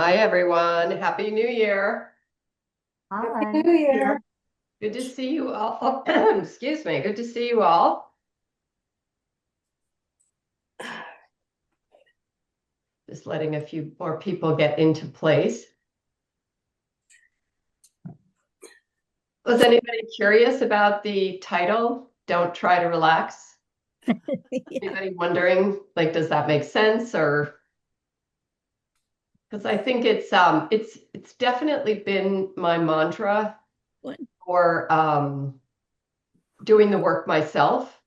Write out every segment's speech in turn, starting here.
Hi, everyone. Happy New Year. Happy Hi. New Year. Good to see you all. Excuse me. Good to see you all. Just letting a few more people get into place. Was anybody curious about the title? Don't try to relax. Yeah. Anybody wondering, like, does that make sense? Or because I think it's definitely been my mantra What? for doing the work myself.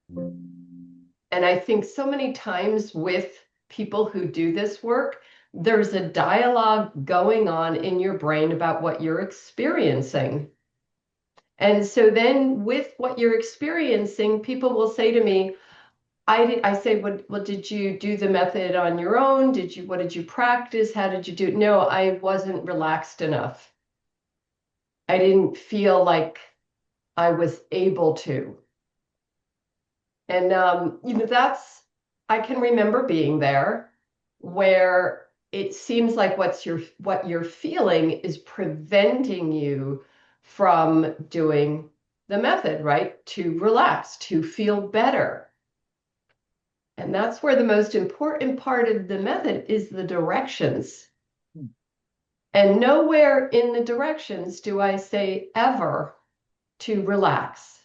And I think so many times with people who do this work, there's a dialogue going on in your brain about what you're experiencing. And so then with what you're experiencing, people will say to me, I say, well, did you do the method on your own? What did you practice? How did you do it? No, I wasn't relaxed enough. I didn't feel like I was able to. And I can remember being there where it seems like what you're feeling is preventing you from doing the method, right? To relax, to feel better. And that's where the most important part of the method is the directions. And nowhere in the directions do I say ever to relax.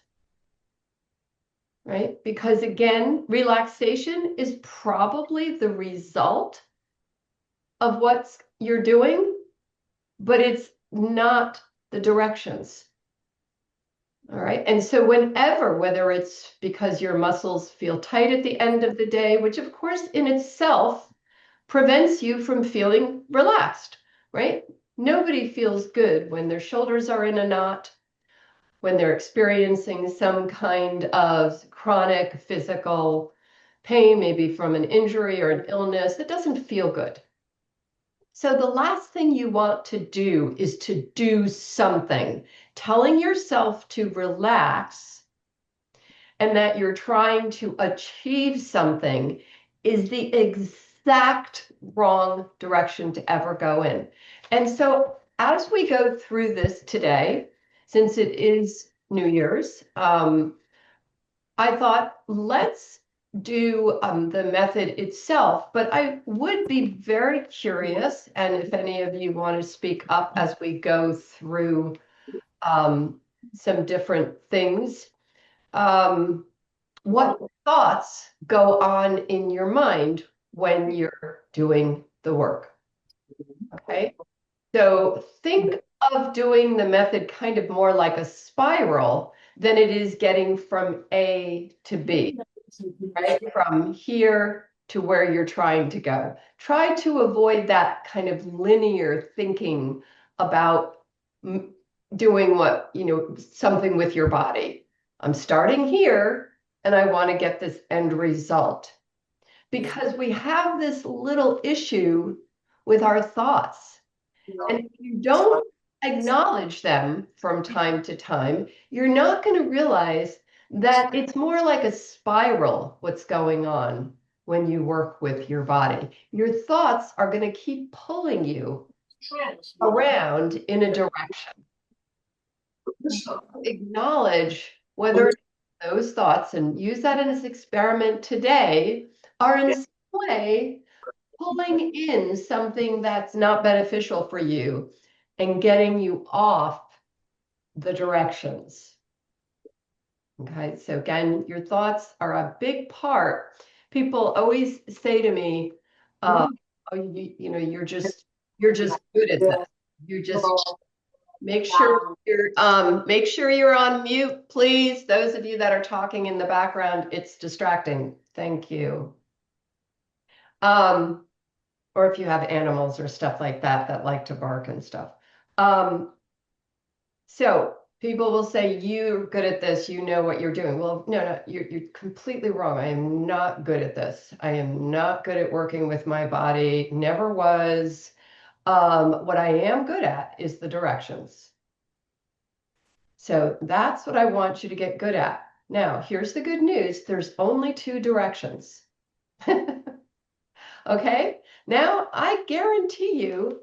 Right? Because again, relaxation is probably the result of what you're doing, but it's not the directions. All right. And so whenever, whether it's because your muscles feel tight at the end of the day, which of course in itself prevents you from feeling relaxed, right? Nobody feels good when their shoulders are in a knot, when they're experiencing some kind of chronic physical pain, maybe from an injury or an illness. It doesn't feel good. So the last thing you want to do is to do something. Telling yourself to relax and that you're trying to achieve something is the exact wrong direction to ever go in. And so as we go through this today, since it is New Year's, I thought let's do the method itself, but I would be very curious, and if any of you want to speak up as we go through um, some different things, um, what thoughts go on in your mind when you're doing the work? Okay, so think of doing the method kind of more like a spiral than it is getting from A to B, right? From here to where you're trying to go. Try to avoid that kind of linear thinking about doing something with your body. I'm starting here and I want to get this end result because we have this little issue with our thoughts. And if you don't acknowledge them from time to time, you're not going to realize that it's more like a spiral, what's going on when you work with your body. Your thoughts are going to keep pulling you around in a direction. Acknowledge whether those thoughts, and use that in this experiment today, are in some way pulling in something that's not beneficial for you and getting you off the directions. Okay, so again, your thoughts are a big part. People always say to me, oh, you're just good at this. You just make sure you're on mute, please. Those of you that are talking in the background, it's distracting. Thank you. Um, or if you have animals or stuff like that that like to bark and stuff. Um, so people will say, you're good at this, you know what you're doing. Well, no, you're completely wrong. I am not good at this. I am not good at working with my body, never was. What I am good at is the directions. So that's what I want you to get good at. Now, here's the good news. There's only two directions. Okay, Now, I guarantee you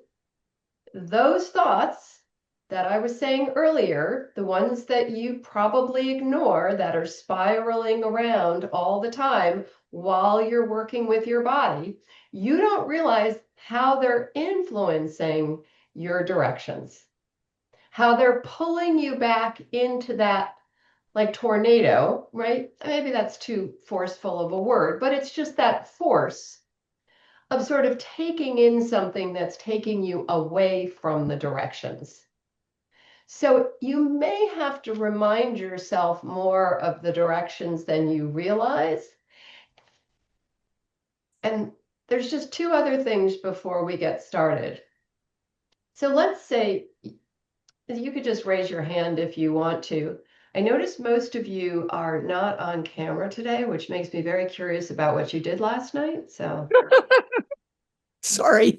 those thoughts that I was saying earlier, the ones that you probably ignore that are spiraling around all the time while you're working with your body, you don't realize how they're influencing your directions, how they're pulling you back into that like tornado, right? Maybe that's too forceful of a word, but it's just that force of sort of taking in something that's taking you away from the directions. So you may have to remind yourself more of the directions than you realize. And there's just two other things before we get started. So let's say you could just raise your hand if you want to. I notice most of you are not on camera today, which makes me very curious about what you did last night. So Sorry.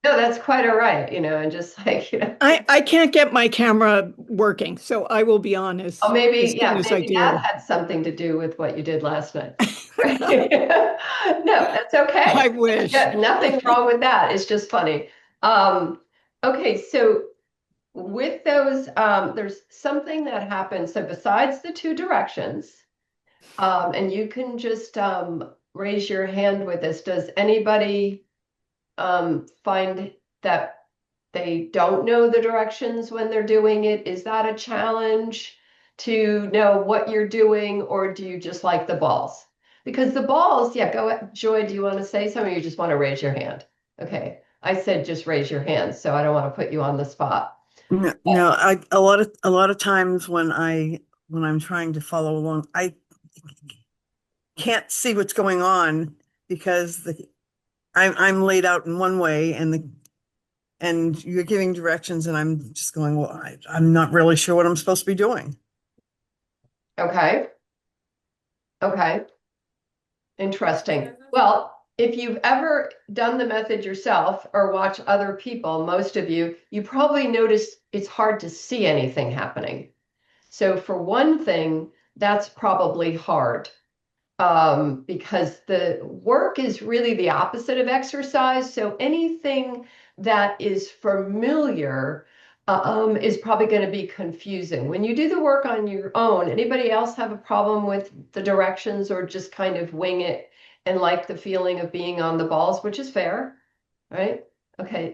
no, that's quite all right, and just like, I can't get my camera working, so I will be on oh, as maybe, soon yeah, as I maybe that do. had something to do with what you did last night. No, that's okay. I wish. Yeah, nothing wrong with that. It's just funny. Um, okay, so with those, there's something that happens. So besides the two directions, and you can just raise your hand with this. Does anybody find that they don't know the directions when they're doing it? Is that a challenge to know what you're doing, or do you just like the balls? Because the balls, yeah, go ahead. Joy, do you want to say something, or you just want to raise your hand? Okay, I said just raise your hand, so I don't want to put you on the spot. No, no, a lot of times when I'm trying to follow along, I can't see what's going on because I'm laid out in one way and you're giving directions and I'm just going, well, I'm not really sure what I'm supposed to be doing. Okay, okay, interesting. Well, if you've ever done the method yourself or watch other people, most of you, you probably notice it's hard to see anything happening. So for one thing, that's probably hard, because the work is really the opposite of exercise. So anything that is familiar is probably going to be confusing. When you do the work on your own, anybody else have a problem with the directions or just kind of wing it and like the feeling of being on the balls, which is fair, right? Okay.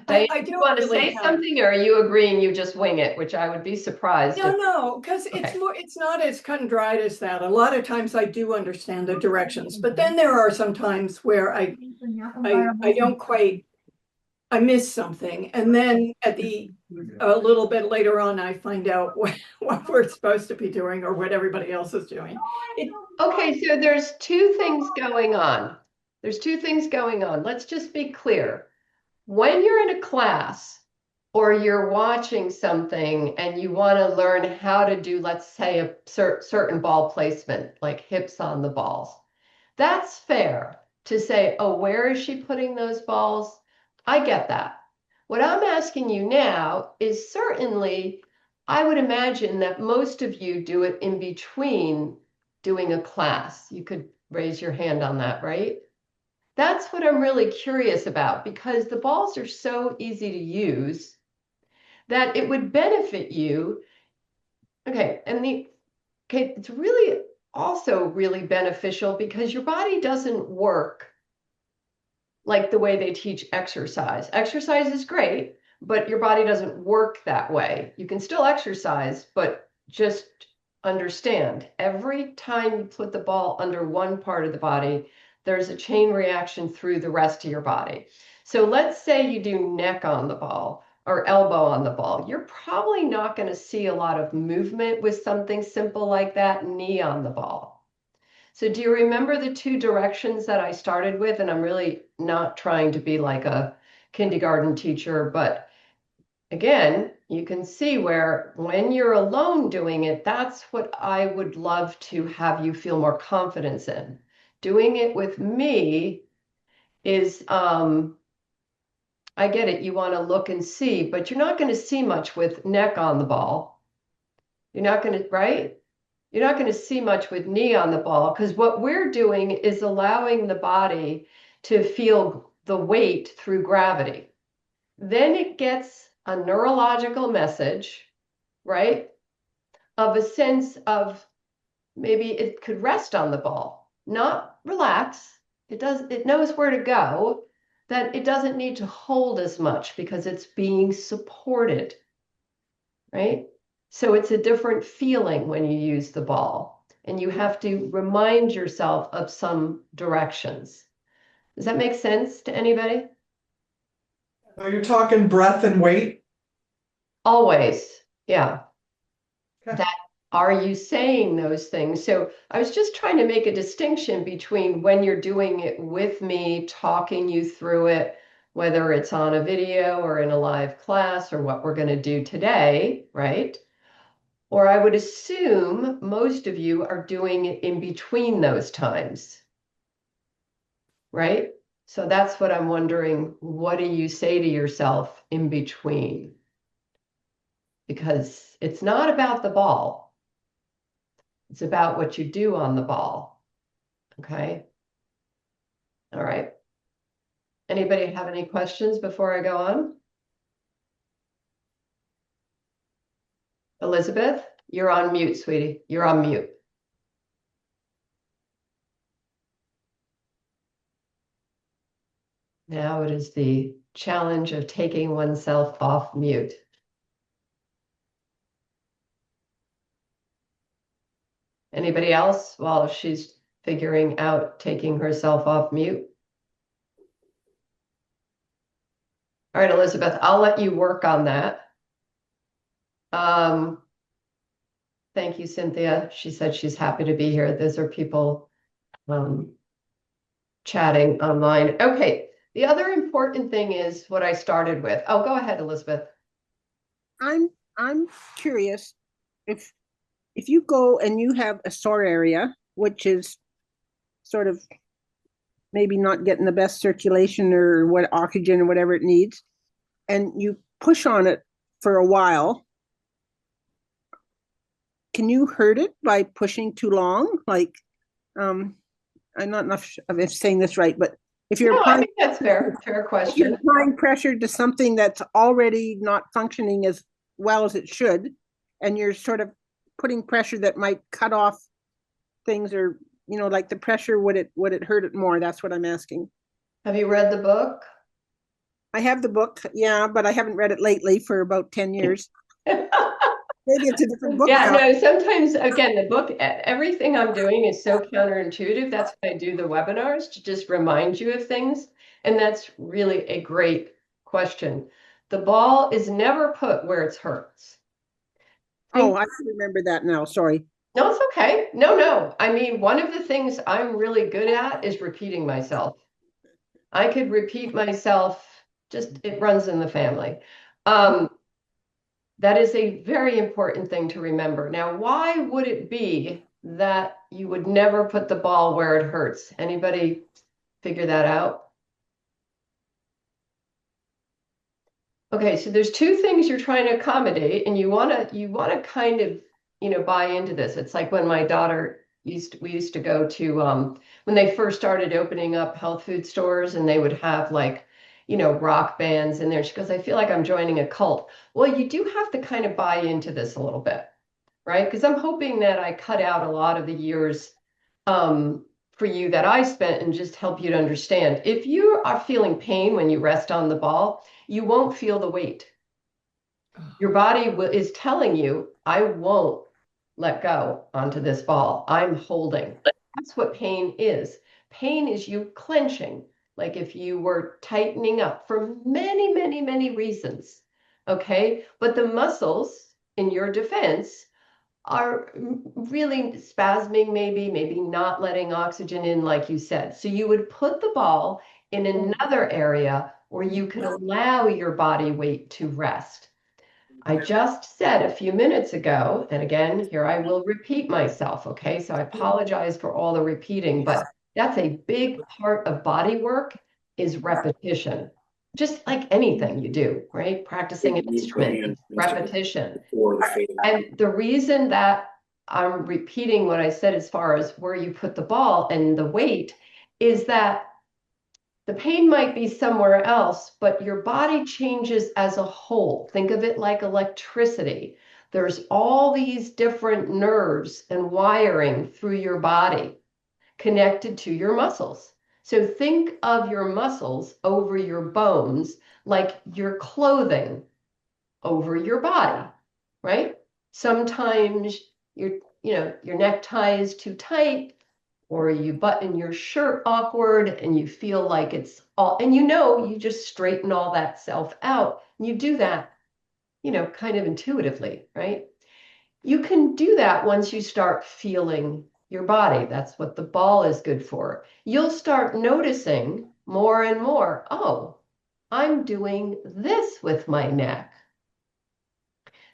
Diane, I do you don't want to really say have. something, or are you agreeing you just wing it, which I would be surprised No, if. no, because Okay. it's not as cut and dried as that. A lot of times I do understand the directions, but then there are some times where I don't quite I miss something. And then a little bit later on, I find out what we're supposed to be doing or what everybody else is doing. It, Okay, so there's two things going on. There's two things going on. Let's just be clear. When you're in a class or you're watching something and you want to learn how to do, let's say, a certain ball placement, like hips on the balls, that's fair to say, oh, where is she putting those balls? I get that. What I'm asking you now is certainly, I would imagine that most of you do it in between doing a class. You could raise your hand on that, right? That's what I'm really curious about, because the balls are so easy to use that it would benefit you. Okay, okay, it's really also really beneficial because your body doesn't work like the way they teach exercise. Exercise is great, but your body doesn't work that way. You can still exercise, but just understand every time you put the ball under one part of the body, there's a chain reaction through the rest of your body. So let's say you do neck on the ball or elbow on the ball. You're probably not going to see a lot of movement with something simple like that, knee on the ball. So do you remember the two directions that I started with? And I'm really not trying to be like a kindergarten teacher, but again, you can see where when you're alone doing it, that's what I would love to have you feel more confidence in. Doing it with me is, I get it, you want to look and see, but you're not going to see much with neck on the ball. You're not going to, right? You're not going to see much with knee on the ball because what we're doing is allowing the body to feel the weight through gravity. Then it gets a neurological message, right? Of a sense of maybe it could rest on the ball, not relax. It knows where to go, that it doesn't need to hold as much because it's being supported, right? So it's a different feeling when you use the ball, and you have to remind yourself of some directions. Does that make sense to anybody? So you're talking breath and weight? Always, yeah. Okay. That are you saying those things? So I was just trying to make a distinction between when you're doing it with me, talking you through it, whether it's on a video or in a live class or what we're going to do today, right? Or I would assume most of you are doing it in between those times, right? So that's what I'm wondering. What do you say to yourself in between? Because it's not about the ball. It's about what you do on the ball. Okay. All right. Anybody have any questions before I go on? Elizabeth, you're on mute, sweetie. You're on mute. Now it is the challenge of taking oneself off mute. Anybody else while she's figuring out taking herself off mute? All right, Elizabeth, I'll let you work on that. Thank you, Cynthia. She said she's happy to be here. Those are people chatting online. Okay, the other important thing is what I started with. Oh, go ahead, Elizabeth. I'm curious if you go and you have a sore area, which is sort of maybe not getting the best circulation or what oxygen or whatever it needs, and you push on it for a while, can you hurt it by pushing too long? Like, I'm not enough if saying this right, but if you're No, I applying think that's fair. Fair if you're question. applying pressure to something that's already not functioning as well as it should, and you're sort of putting pressure that might cut off things, or like the pressure, would it hurt it more? That's what I'm asking. Have you read the book? I have the book, yeah, but I haven't read it lately for about 10 years. Maybe it's a different book Yeah, now. no, sometimes, again, the book, everything I'm doing is so counterintuitive. That's why I do the webinars, to just remind you of things. And that's really a great question. The ball is never put where it hurts. Oh, I remember that now. Sorry. No, it's okay. No. I mean, one of the things I'm really good at is repeating myself. I could repeat myself, just it runs in the family. That is a very important thing to remember. Now, why would it be that you would never put the ball where it hurts? Anybody figure that out? Okay, so there's two things you're trying to accommodate, and you want to kind of, buy into this. It's like when my daughter we used to go to when they first started opening up health food stores, and they would have like, rock bands in there. She goes, I feel like I'm joining a cult. Well, you do have to kind of buy into this a little bit, right? Because I'm hoping that I cut out a lot of the years for you that I spent and just help you to understand. If you are feeling pain when you rest on the ball, you won't feel the weight. Your body is telling you, I won't let go onto this ball. I'm holding. That's what pain is. Pain is you clenching, like if you were tightening up for many, many, many reasons. Okay. But the muscles in your defense are really spasming, maybe not letting oxygen in, like you said. So you would put the ball in another area where you could allow your body weight to rest. I just said a few minutes ago, and again, here I will repeat myself, okay? So I apologize for all the repeating, but that's a big part of body work is repetition. Just like anything you do, right? Practicing an instrument, repetition. And the reason that I'm repeating what I said as far as where you put the ball and the weight, is that the pain might be somewhere else, but your body changes as a whole. Think of it like electricity. There's all these different nerves and wiring through your body connected to your muscles. So think of your muscles over your bones like your clothing over your body, right? Sometimes your necktie is too tight, or you button your shirt awkward and you feel like it's all, and you just straighten all that self out. And you do that, kind of intuitively, right? You can do that once you start feeling your body. That's what the ball is good for. You'll start noticing more and more, oh, I'm doing this with my neck.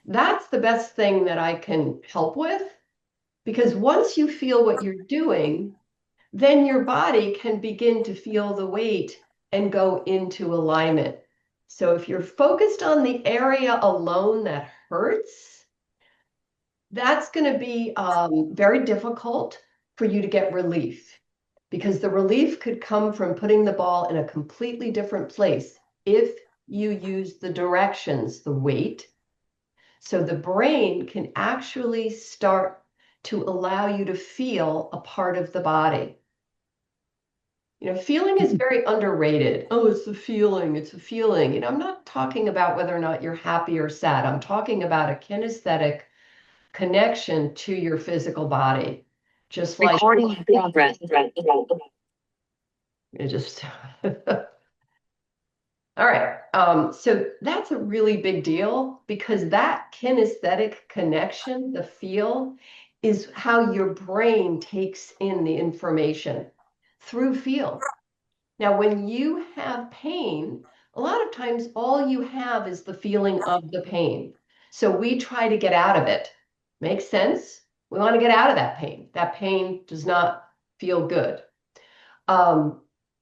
That's the best thing that I can help with, because once you feel what you're doing, then your body can begin to feel the weight and go into alignment. So if you're focused on the area alone that hurts, that's going to be very difficult for you to get relief, because the relief could come from putting the ball in a completely different place if you use the directions, the weight. So the brain can actually start to allow you to feel a part of the body. Feeling is very underrated. Oh, it's a feeling, it's a feeling. I'm not talking about whether or not you're happy or sad. I'm talking about a kinesthetic connection to your physical body. Just like Recording in progress. it just all right. So that's a really big deal, because that kinesthetic connection, the feel, is how your brain takes in the information through feel. Now, when you have pain, a lot of times all you have is the feeling of the pain. So we try to get out of it. Makes sense? We want to get out of that pain. That pain does not feel good.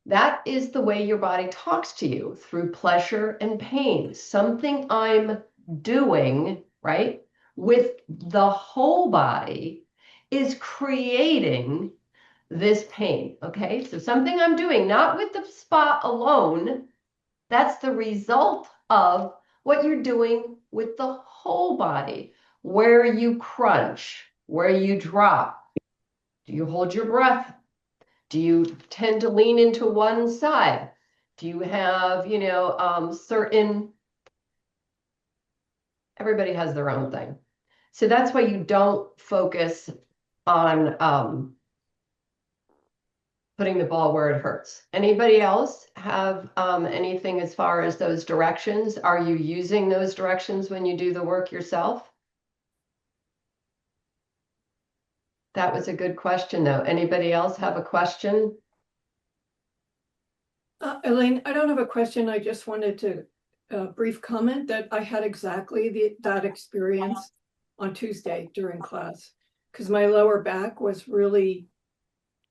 That is the way your body talks to you, through pleasure and pain. Something I'm doing, right, with the whole body is creating this pain. Okay, so something I'm doing, not with the spot alone, that's the result of what you're doing with the whole body. Where you crunch, where you drop. Do you hold your breath? Do you tend to lean into one side? Do you have, everybody has their own thing. So that's why you don't focus on putting the ball where it hurts. Anybody else have anything as far as those directions? Are you using those directions when you do the work yourself? That was a good question, though. Anybody else have a question? Elaine, I don't have a question. I just wanted to brief comment that I had exactly that experience on Tuesday during class, because my lower back was really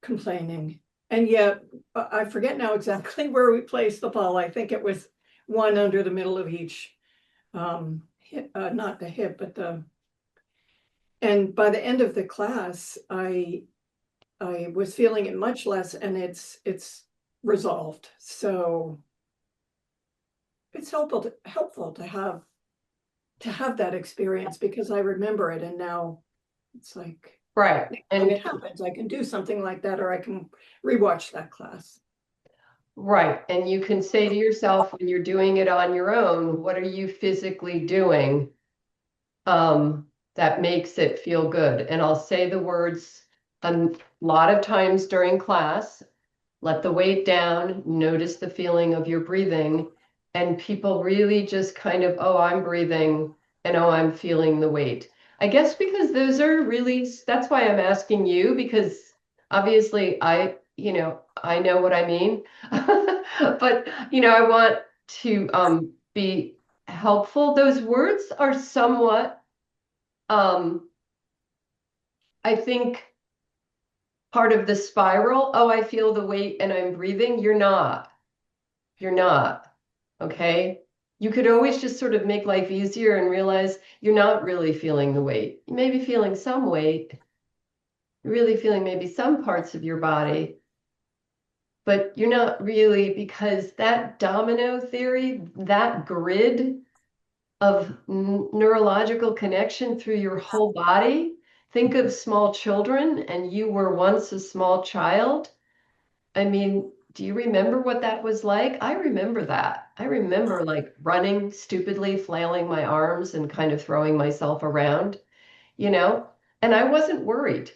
complaining. And yet, I forget now exactly where we placed the ball. I think it was one under the middle of each, not the hip, but and by the end of the class, I was feeling it much less, and it's resolved. So it's helpful to have that experience, because I remember it, and now it's like, Right. when And it happens, I can do something like that, or I can rewatch that class. right. And you can say to yourself, when you're doing it on your own, what are you physically doing that makes it feel good? And I'll say the words a lot of times during class. Let the weight down, notice the feeling of your breathing, and people really just kind of, oh, I'm breathing, and oh, I'm feeling the weight. I guess because those are really, that's why I'm asking you, because obviously I know what I mean. But, I want to be helpful. Those words are somewhat, I think, part of the spiral. Oh, I feel the weight and I'm breathing. You're not. You're not. Okay. You could always just sort of make life easier and realize you're not really feeling the weight. You may be feeling some weight, you're really feeling maybe some parts of your body, but you're not really, because that domino theory, that grid of neurological connection through your whole body. Think of small children, and you were once a small child. I mean, do you remember what that was like? I remember that. I remember like running stupidly, flailing my arms and kind of throwing myself around, you know, and I wasn't worried.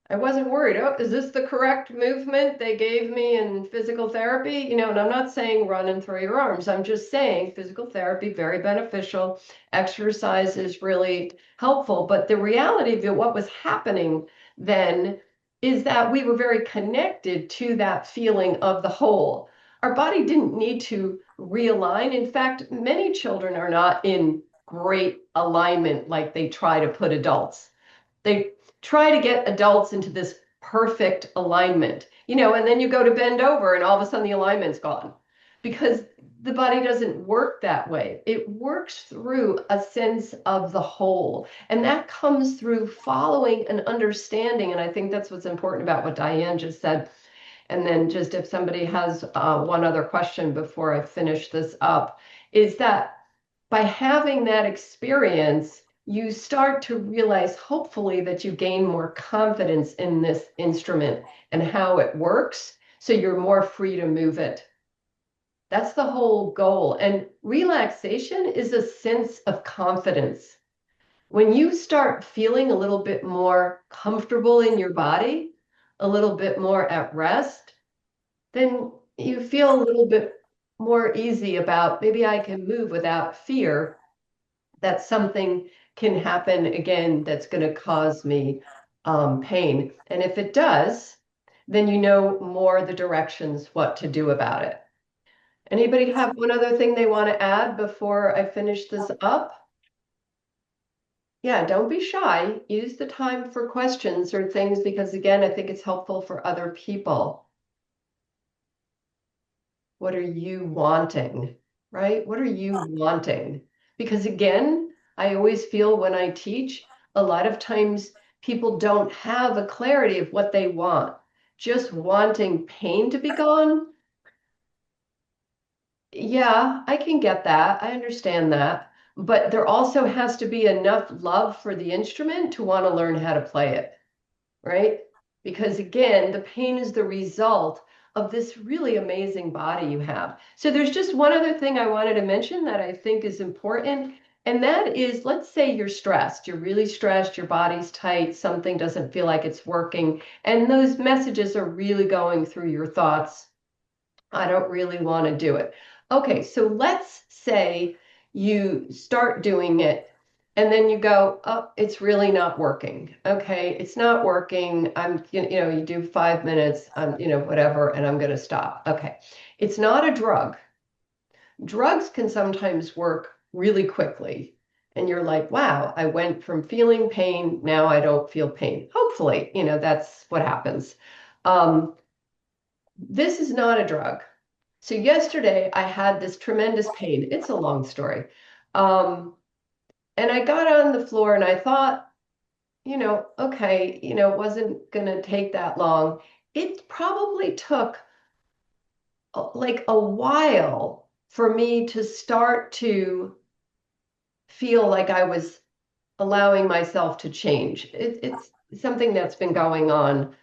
I wasn't worried. Oh, is this the correct movement they gave me in physical therapy? You know, and I'm not saying run and throw your arms. I'm just saying physical therapy, very beneficial. Exercise is really helpful. But the reality of what was happening then is that we were very connected to that feeling of the whole. Our body didn't need to realign. In fact, many children are not in great alignment like they try to put adults. They try to get adults into this perfect alignment, you know, and then you go to bend over and all of a sudden the alignment's gone because the body doesn't work that way. It works through a sense of the whole, and that comes through following an understanding. And I think that's what's important about what Diane just said. And then just if somebody has one other question before I finish this up, is that by having that experience, you start to realize, hopefully, that you gain more confidence in this instrument and how it works, so you're more free to move it. That's the whole goal. And relaxation is a sense of confidence. When you start feeling a little bit more comfortable in your body, a little bit more at rest, then you feel a little bit more easy about maybe I can move without fear that something can happen again that's going to cause me pain. And if it does, then you know more the directions what to do about it. Anybody have one other thing they want to add before I finish this up? Yeah, don't be shy. Use the time for questions or things because, again, I think it's helpful for other people. What are you wanting, right? What are you wanting? Because again, I always feel when I teach, a lot of times people don't have a clarity of what they want. Just wanting pain to be gone. Yeah, I can get that. I understand that. But there also has to be enough love for the instrument to want to learn how to play it, right? Because again, the pain is the result of this really amazing body you have. So there's just one other thing I wanted to mention that I think is important, and that is, let's say you're stressed, you're really stressed, your body's tight, something doesn't feel like it's working, and those messages are really going through your thoughts. I don't really want to do it. Okay, so let's say you start doing it and then you go, oh, it's really not working. Okay, it's not working. You do 5 minutes, whatever, and I'm going to stop. Okay, it's not a drug. Drugs can sometimes work really quickly. And you're like, wow, I went from feeling pain, now I don't feel pain. Hopefully, that's what happens. This is not a drug. So yesterday I had this tremendous pain. It's a long story. And I got on the floor and I thought, okay, it wasn't going to take that long. It probably took like a while for me to start to feel like I was allowing myself to change. It's something that's been going on.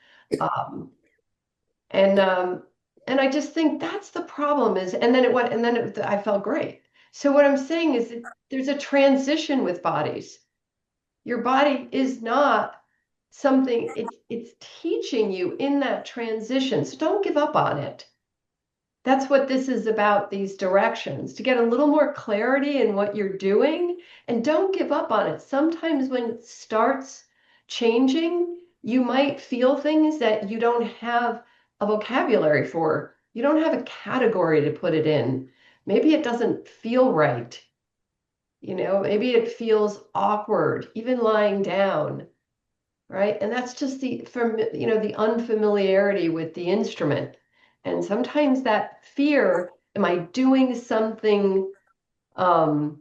Um, And and I just think that's the problem is, and then it went, and then I felt great. So what I'm saying is that there's a transition with bodies. Your body is not something, it's teaching you in that transition. So don't give up on it. That's what this is about, these directions, to get a little more clarity in what you're doing and don't give up on it. Sometimes when it starts changing, you might feel things that you don't have a vocabulary for. You don't have a category to put it in. Maybe it doesn't feel right. Maybe it feels awkward, even lying down, right? And that's just the unfamiliarity with the instrument. And sometimes that fear, am I doing something Um,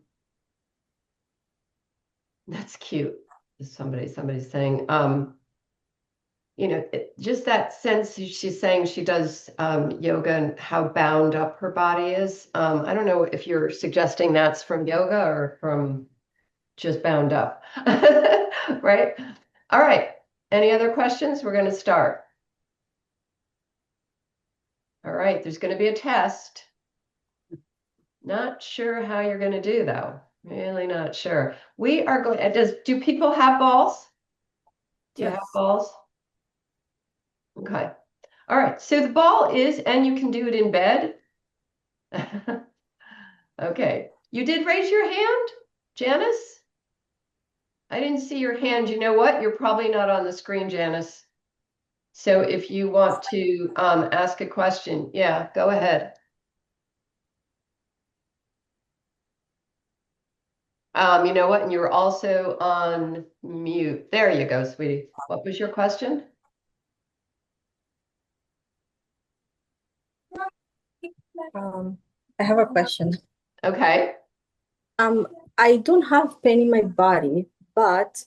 that's cute. Somebody's saying, just that sense she's saying she does yoga and how bound up her body is. I don't know if you're suggesting that's from yoga or from just bound up, right? All right. Any other questions? We're going to start. All right. There's going to be a test. Not sure how you're going to do though. Really not sure. We are going, do people have balls? Do you have Yes. balls? Okay. All right. So the ball is, and you can do it in bed. Okay. You did raise your hand, Janice? I didn't see your hand. You know what? You're probably not on the screen, Janice. So if you want to ask a question, yeah, go ahead. You know what? And you're also on mute. There you go, sweetie. What was your question? Um, I have a question. Okay. Um, I don't have pain in my body, but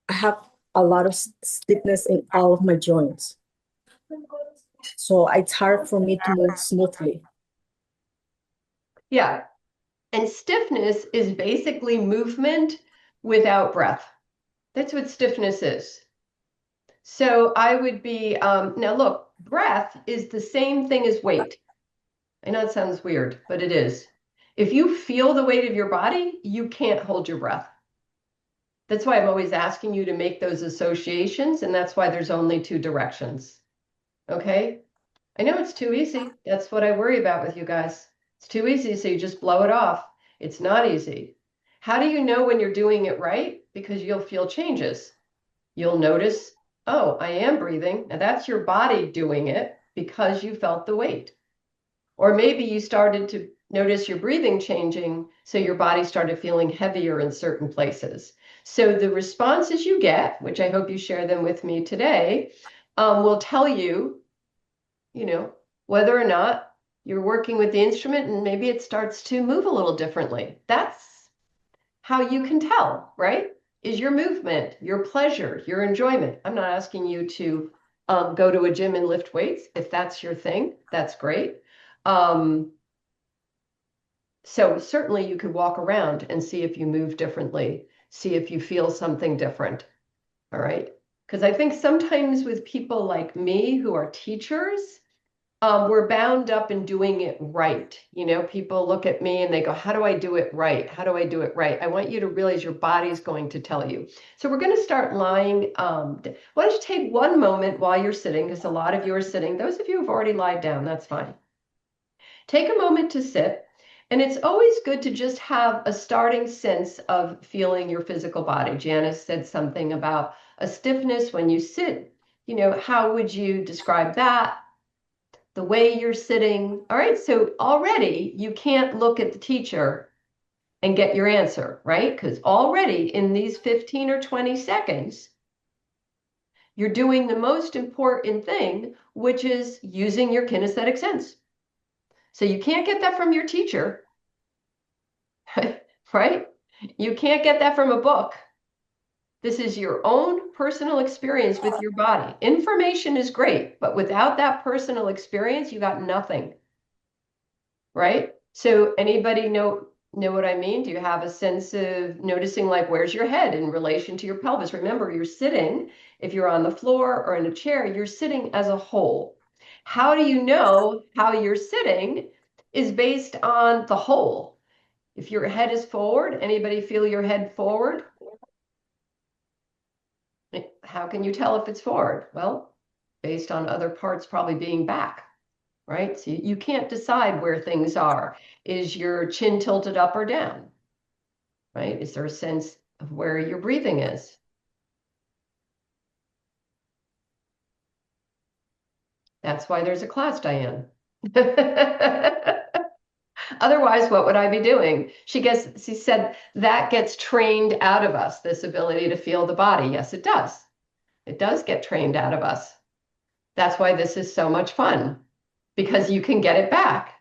I have a lot of stiffness in all of my joints. So it's hard for me to move smoothly. Yeah. And stiffness is basically movement without breath. That's what stiffness is. So I would be, now look, breath is the same thing as weight. I know it sounds weird, but it is. If you feel the weight of your body, you can't hold your breath. That's why I'm always asking you to make those associations, and that's why there's only two directions. Okay? I know it's too easy. That's what I worry about with you guys. It's too easy, so you just blow it off. It's not easy. How do you know when you're doing it right? Because you'll feel changes. You'll notice, oh, I am breathing. Now that's your body doing it because you felt the weight. Or maybe you started to notice your breathing changing, so your body started feeling heavier in certain places. So the responses you get, which I hope you share them with me today, will tell you, whether or not you're working with the instrument and maybe it starts to move a little differently. That's how you can tell, right? Is your movement, your pleasure, your enjoyment. I'm not asking you to go to a gym and lift weights. If that's your thing, that's great. So certainly you could walk around and see if you move differently, see if you feel something different. All right. Because I think sometimes with people like me who are teachers, we're bound up in doing it right. People look at me and they go, how do I do it right? How do I do it right? I want you to realize your body's going to tell you. So we're going to start lying. Why don't you take one moment while you're sitting, because a lot of you are sitting. Those of you who've already lied down, that's fine. Take a moment to sit. And it's always good to just have a starting sense of feeling your physical body. Janice said something about a stiffness when you sit. How would you describe that? The way you're sitting. All right, so already you can't look at the teacher and get your answer, right? Because already in these 15 or 20 seconds, you're doing the most important thing, which is using your kinesthetic sense. So you can't get that from your teacher, right? You can't get that from a book. This is your own personal experience with your body. Information is great, but without that personal experience, you got nothing. Right? So anybody know what I mean? Do you have a sense of noticing, like, where's your head in relation to your pelvis? Remember, you're sitting, if you're on the floor or in a chair, you're sitting as a whole. How do you know how you're sitting is based on the whole. If your head is forward, anybody feel your head forward? How can you tell if it's forward? Well, based on other parts probably being back. Right? So you can't decide where things are. Is your chin tilted up or down? Right? Is there a sense of where your breathing is? That's why there's a class, Diane. Otherwise, what would I be doing? She said that gets trained out of us, this ability to feel the body. Yes, it does. It does get trained out of us. That's why this is so much fun, because you can get it back.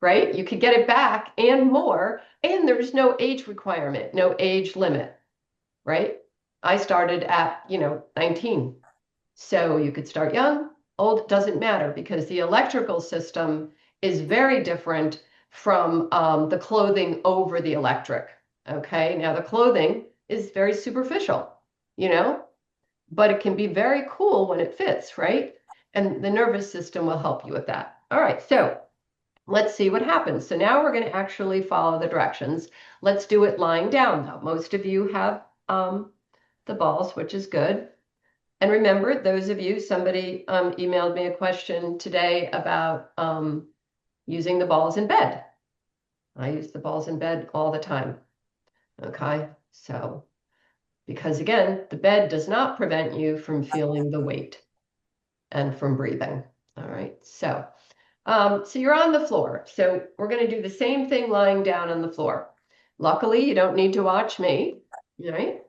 right? You could get it back and more, and there's no age requirement, no age limit, right? I started at, 19. So you could start young, old, doesn't matter because the electrical system is very different from the clothing over the electric. Okay, now the clothing is very superficial, you know, but it can be very cool when it fits, right? And the nervous system will help you with that. All right, so let's see what happens. So now we're going to actually follow the directions. Let's do it lying down though. Most of you have the balls, which is good. And remember, those of you, somebody emailed me a question today about using the balls in bed. I use the balls in bed all the time. Okay, so because again, the bed does not prevent you from feeling the weight and from breathing. All right, so you're on the floor. So we're going to do the same thing lying down on the floor. Luckily, you don't need to watch me, right?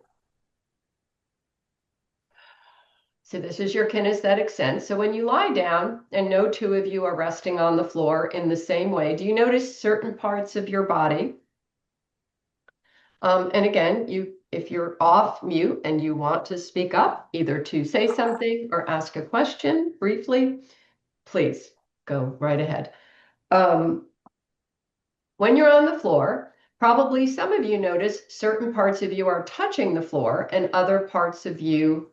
So this is your kinesthetic sense. So when you lie down and no two of you are resting on the floor in the same way, do you notice certain parts of your body? And again, if you're off mute and you want to speak up, either to say something or ask a question briefly, please go right ahead. When you're on the floor, probably some of you notice certain parts of you are touching the floor and other parts of you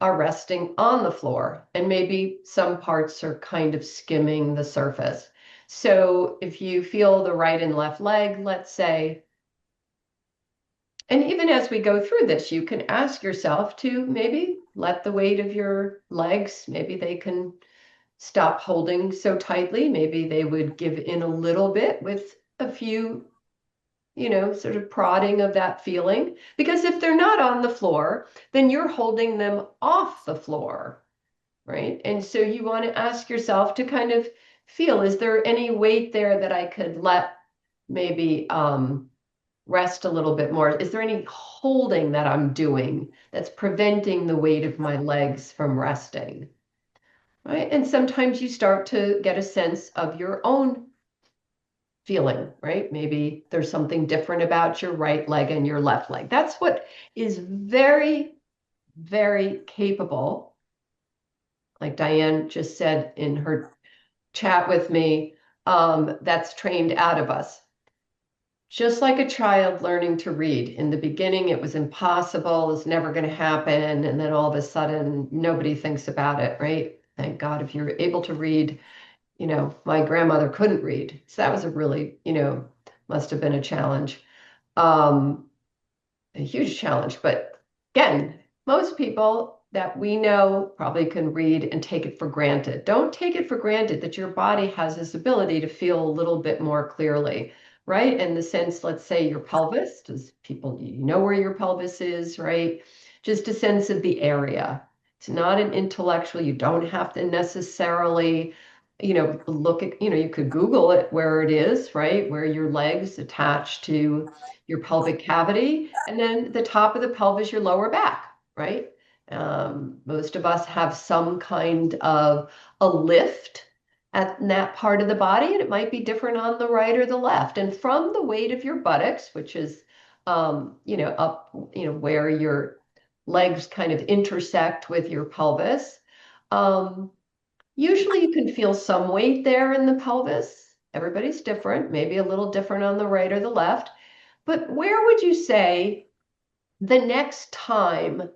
are resting on the floor, and maybe some parts are kind of skimming the surface. So if you feel the right and left leg, let's say, and even as we go through this, you can ask yourself to maybe let the weight of your legs, maybe they can stop holding so tightly. Maybe they would give in a little bit with a few, sort of prodding of that feeling. Because if they're not on the floor, then you're holding them off the floor, right? And so you want to ask yourself to kind of feel, is there any weight there that I could let maybe rest a little bit more? Is there any holding that I'm doing that's preventing the weight of my legs from resting? Right? And sometimes you start to get a sense of your own feeling, right? Maybe there's something different about your right leg and your left leg. That's what is very, very capable. Like Diane just said in her chat with me, that's trained out of us. Just like a child learning to read. In the beginning, it was impossible, it's never going to happen. And then all of a sudden, nobody thinks about it, right? Thank God if you're able to read. My grandmother couldn't read. So that was a really, must have been a challenge, a huge challenge. But again, most people that we know probably can read and take it for granted. Don't take it for granted that your body has this ability to feel a little bit more clearly, right? In the sense, let's say your pelvis, does people, you know where your pelvis is, right? Just a sense of the area. It's not an intellectual, you don't have to necessarily look at, you could Google it where it is, right? Where your legs attach to your pelvic cavity, and then the top of the pelvis, your lower back, right? Most of us have some kind of a lift at that part of the body, and it might be different on the right or the left. And from the weight of your buttocks, which is, up, where your legs kind of intersect with your pelvis, usually you can feel some weight there in the pelvis. Everybody's different, maybe a little different on the right or the left. But where would you say the next time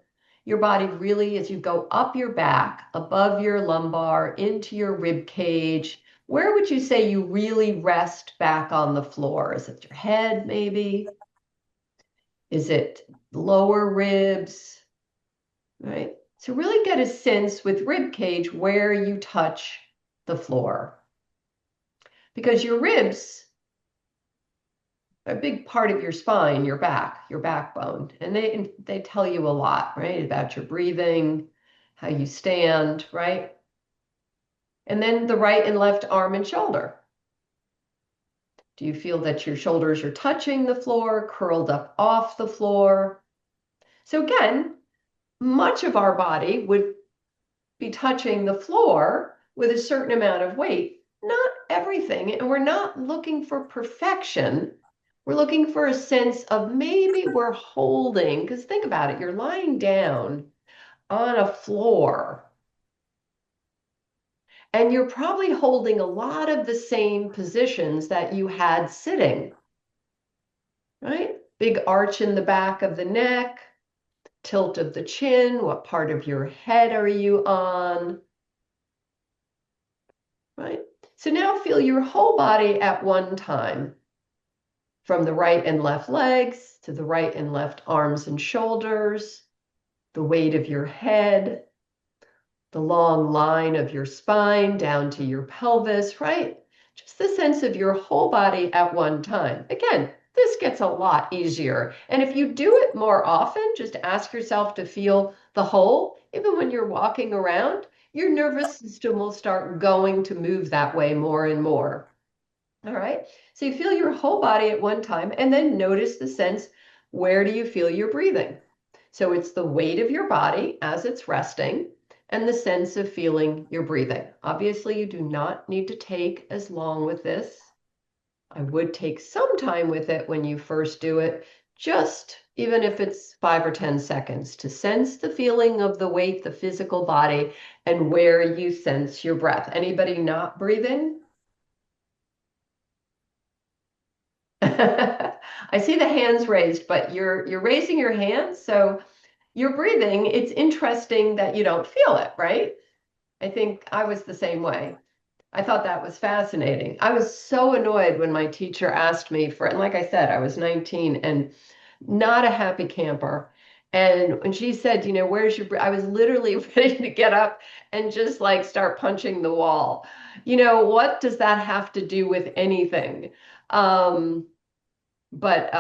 your body really, as you go up your back, above your lumbar, into your rib cage, where would you say you really rest back on the floor? Is it your head, maybe? Is it lower ribs? Right? So really get a sense with rib cage where you touch the floor. Because your ribs are a big part of your spine, your back, your backbone. And they tell you a lot, right? About your breathing, how you stand, right? And then the right and left arm and shoulder. Do you feel that your shoulders are touching the floor, curled up off the floor? So again, much of our body would be touching the floor with a certain amount of weight, not everything, and we're not looking for perfection. We're looking for a sense of maybe we're holding, because think about it, you're lying down on a floor and you're probably holding a lot of the same positions that you had sitting, right? Big arch in the back of the neck, tilt of the chin, what part of your head are you on, right? So now feel your whole body at one time, from the right and left legs to the right and left arms and shoulders, the weight of your head, the long line of your spine down to your pelvis, right? Just the sense of your whole body at one time. Again, this gets a lot easier. And if you do it more often, just ask yourself to feel the whole, even when you're walking around, your nervous system will start going to move that way more and more. All right. So you feel your whole body at one time and then notice the sense, where do you feel your breathing? So it's the weight of your body as it's resting and the sense of feeling your breathing. Obviously, you do not need to take as long with this. I would take some time with it when you first do it, just even if it's 5 or 10 seconds, to sense the feeling of the weight, the physical body, and where you sense your breath. Anybody not breathing? I see the hands raised, but you're raising your hands, so you're breathing. It's interesting that you don't feel it, right? I think I was the same way. I thought that was fascinating. I was so annoyed when my teacher asked me for, and like I said, I was 19 and not a happy camper. And when she said, where's your, I was literally ready to get up and just like start punching the wall. What does that have to do with anything? But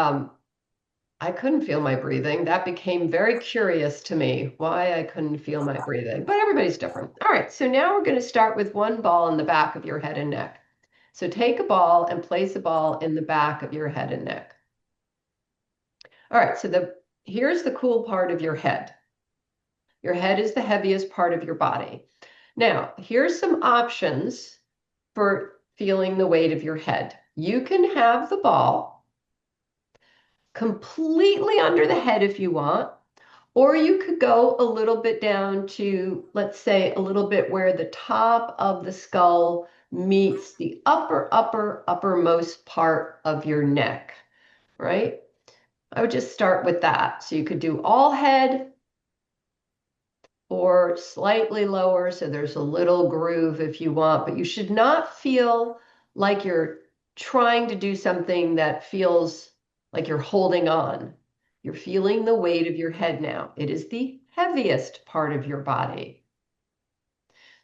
I couldn't feel my breathing. That became very curious to me, why I couldn't feel my breathing. But everybody's different. All right, so now we're going to start with one ball in the back of your head and neck. So take a ball and place a ball in the back of your head and neck. All right, so here's the cool part of your head. Your head is the heaviest part of your body. Now, here's some options for feeling the weight of your head. You can have the ball completely under the head if you want, or you could go a little bit down to, let's say, a little bit where the top of the skull meets the uppermost part of your neck, right? I would just start with that. So you could do all head or slightly lower, so there's a little groove if you want, but you should not feel like you're trying to do something that feels like you're holding on. You're feeling the weight of your head now. It is the heaviest part of your body.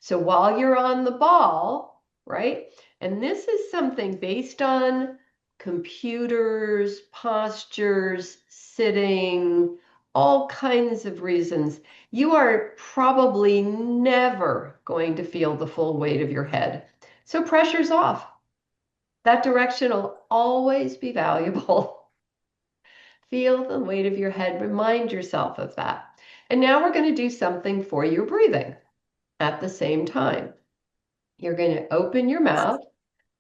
So while you're on the ball, right? And this is something based on computers, postures, sitting, all kinds of reasons. You are probably never going to feel the full weight of your head. So pressure's off. That direction will always be valuable. Feel the weight of your head. Remind yourself of that. And now we're going to do something for your breathing at the same time. You're going to open your mouth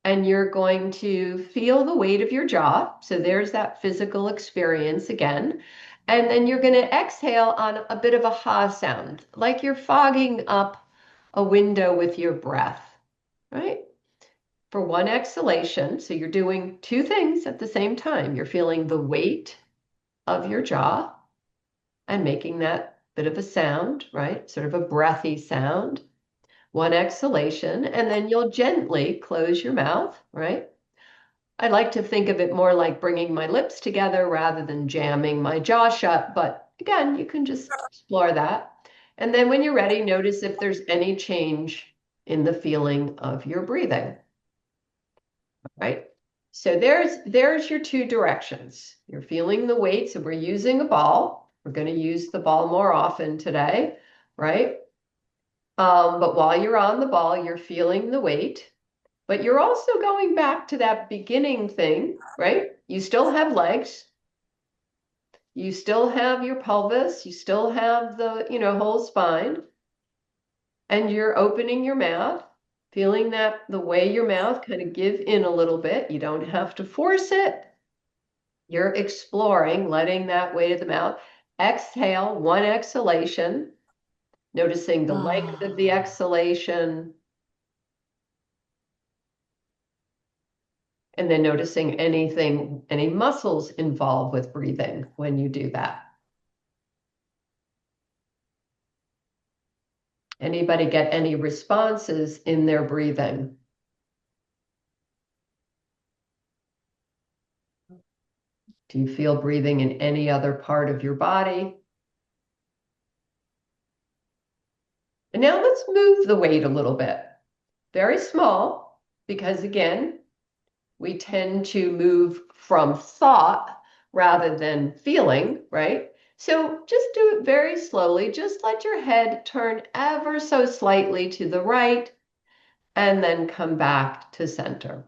and you're going to feel the weight of your jaw. So there's that physical experience again. And then you're going to exhale on a bit of a ha sound, like you're fogging up a window with your breath, right? For one exhalation, so you're doing two things at the same time. You're feeling the weight of your jaw and making that bit of a sound, right? Sort of a breathy sound. One exhalation, and then you'll gently close your mouth, right? I like to think of it more like bringing my lips together rather than jamming my jaw shut, but again, you can just explore that. And then when you're ready, notice if there's any change in the feeling of your breathing, right? So there's your two directions. You're feeling the weight, so we're using a ball. We're going to use the ball more often today, right? But while you're on the ball, you're feeling the weight, but you're also going back to that beginning thing, right? You still have legs, you still have your pelvis, you still have the, whole spine, and you're opening your mouth, Feeling that the way your mouth kind of give in a little bit. You don't have to force it. You're exploring, letting that weight of the mouth. Exhale, one exhalation, noticing the length of the exhalation, and then noticing any muscles involved with breathing when you do that. Anybody get any responses in their breathing? Do you feel breathing in any other part of your body? And now let's move the weight a little bit. Very small, because again, we tend to move from thought rather than feeling, right? So just do it very slowly. Just let your head turn ever so slightly to the right and then come back to center.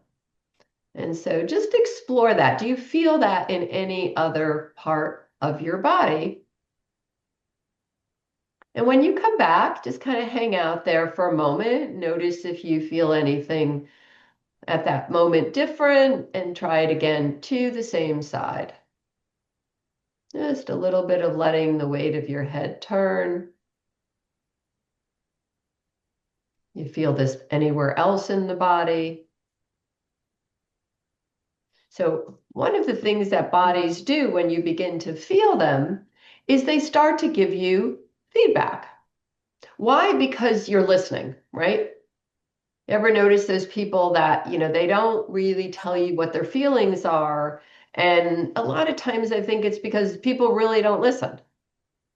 And so just explore that. Do you feel that in any other part of your body? And when you come back, just kind of hang out there for a moment. Notice if you feel anything at that moment different, and try it again to the same side. Just a little bit of letting the weight of your head turn. You feel this anywhere else in the body. So one of the things that bodies do when you begin to feel them is they start to give you feedback. Why? Because you're listening, right? Ever notice those people that, they don't really tell you what their feelings are? And a lot of times I think it's because people really don't listen,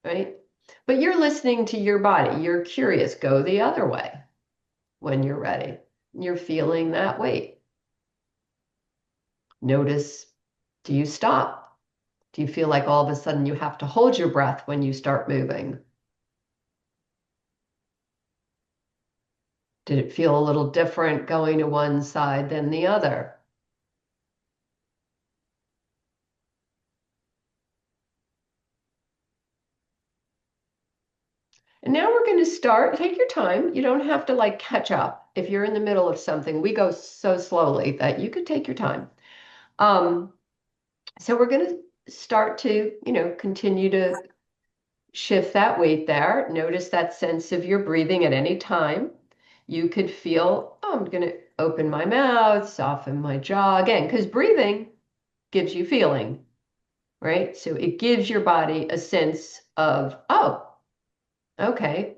right? But you're listening to your body. You're curious. Go the other way when you're ready. You're feeling that weight. Notice, do you stop? Do you feel like all of a sudden you have to hold your breath when you start moving? Did it feel a little different going to one side than the other? And now we're going to start. Take your time. You don't have to like catch up. If you're in the middle of something, we go so slowly that you could take your time. So we're going to start to, continue to shift that weight there. Notice that sense of your breathing at any time. You could feel, oh, I'm going to open my mouth, soften my jaw again, because breathing gives you feeling, right? So it gives your body a sense of, oh, okay,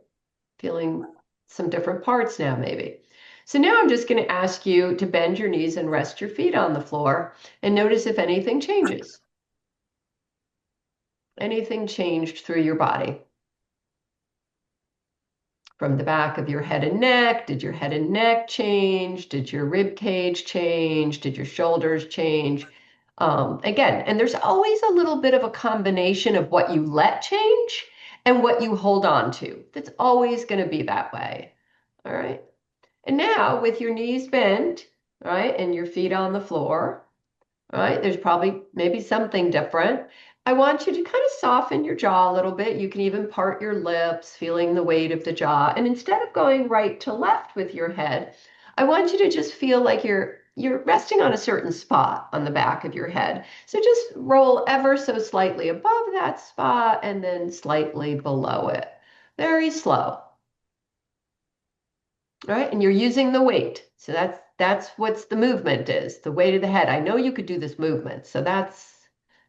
feeling some different parts now, maybe. So now I'm just going to ask you to bend your knees and rest your feet on the floor and notice if anything changes. Anything changed through your body? From the back of your head and neck, did your head and neck change? Did your rib cage change? Did your shoulders change? Again, and there's always a little bit of a combination of what you let change and what you hold on to. That's always going to be that way. All right. And now with your knees bent, all right, and your feet on the floor, all right, there's probably maybe something different. I want you to kind of soften your jaw a little bit. You can even part your lips, feeling the weight of the jaw. And instead of going right to left with your head, I want you to just feel like you're resting on a certain spot on the back of your head. So just roll ever so slightly above that spot and then slightly below it. Very slow. All right, and you're using the weight. So that's what the movement is, the weight of the head. I know you could do this movement, so that's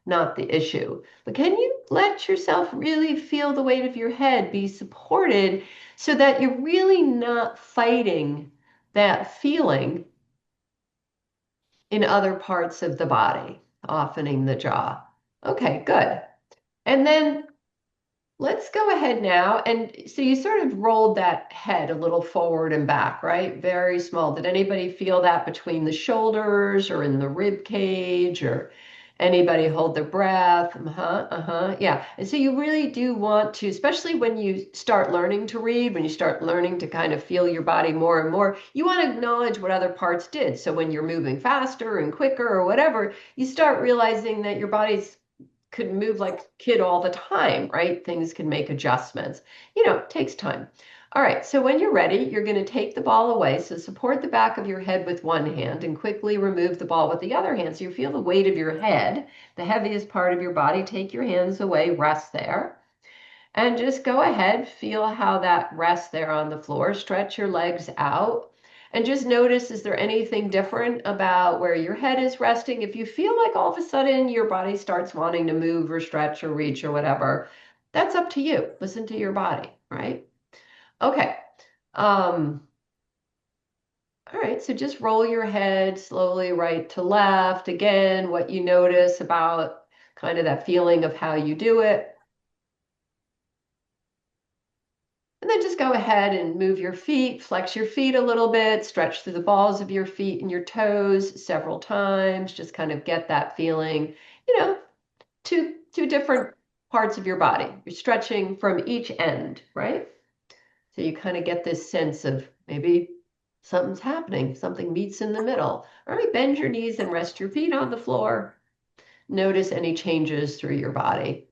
not the issue. But can you let yourself really feel the weight of your head be supported so that you're really not fighting that feeling in other parts of the body, softening the jaw? Okay, good. And then let's go ahead now. And so you sort of rolled that head a little forward and back, right? Very small. Did anybody feel that between the shoulders or in the rib cage, or anybody hold their breath? Yeah. And so you really do want to, especially when you start learning to read, when you start learning to kind of feel your body more and more, you want to acknowledge what other parts did. So when you're moving faster and quicker or whatever, you start realizing that your body's could move like a kid all the time, right? Things can make adjustments. It takes time. All right, so when you're ready, you're going to take the ball away. So support the back of your head with one hand and quickly remove the ball with the other hand. So you feel the weight of your head, the heaviest part of your body. Take your hands away, rest there. And just go ahead, feel how that rests there on the floor. Stretch your legs out. And just notice, is there anything different about where your head is resting? If you feel like all of a sudden your body starts wanting to move or stretch or reach or whatever, that's up to you. Listen to your body, right? Okay. All right, so just roll your head slowly right to left. Again, what you notice about kind of that feeling of how you do it. And then just go ahead and move your feet, flex your feet a little bit, stretch through the balls of your feet and your toes several times. Just kind of get that feeling, two different parts of your body. You're stretching from each end, right? So you kind of get this sense of maybe something's happening, something meets in the middle. All right, bend your knees and rest your feet on the floor. Notice any changes through your body.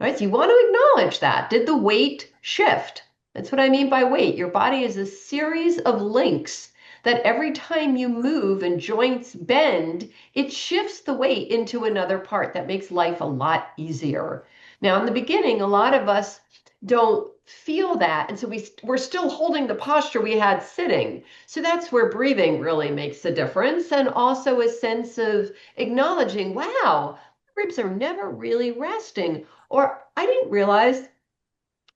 Right? So you want to acknowledge that. Did the weight shift? That's what I mean by weight. Your body is a series of links that every time you move and joints bend, it shifts the weight into another part. That makes life a lot easier. Now, in the beginning, a lot of us don't feel that. And so we're still holding the posture we had sitting. So that's where breathing really makes a difference. And also a sense of acknowledging, wow, ribs are never really resting. Or I didn't realize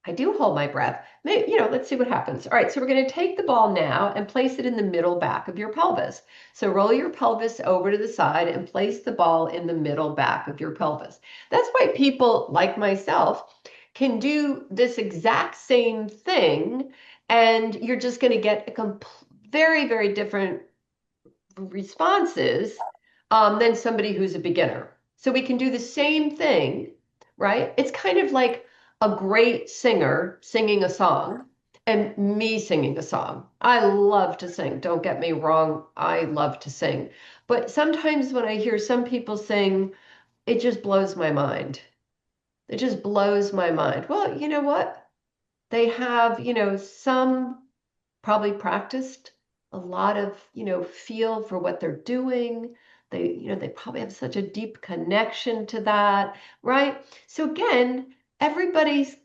I do hold my breath. Maybe, let's see what happens. All right, so we're going to take the ball now and place it in the middle back of your pelvis. So roll your pelvis over to the side and place the ball in the middle back of your pelvis. That's why people like myself can do this exact same thing, and you're just going to get a very, very different responses than somebody who's a beginner. So we can do the same thing, right? It's kind of like a great singer singing a song and me singing a song. I love to sing. Don't get me wrong. I love to sing. But sometimes when I hear some people sing, it just blows my mind. It just blows my mind. Well, you know what? They have, some probably practiced a lot of, feel for what they're doing. They probably have such a deep connection to that, right? So again, everybody's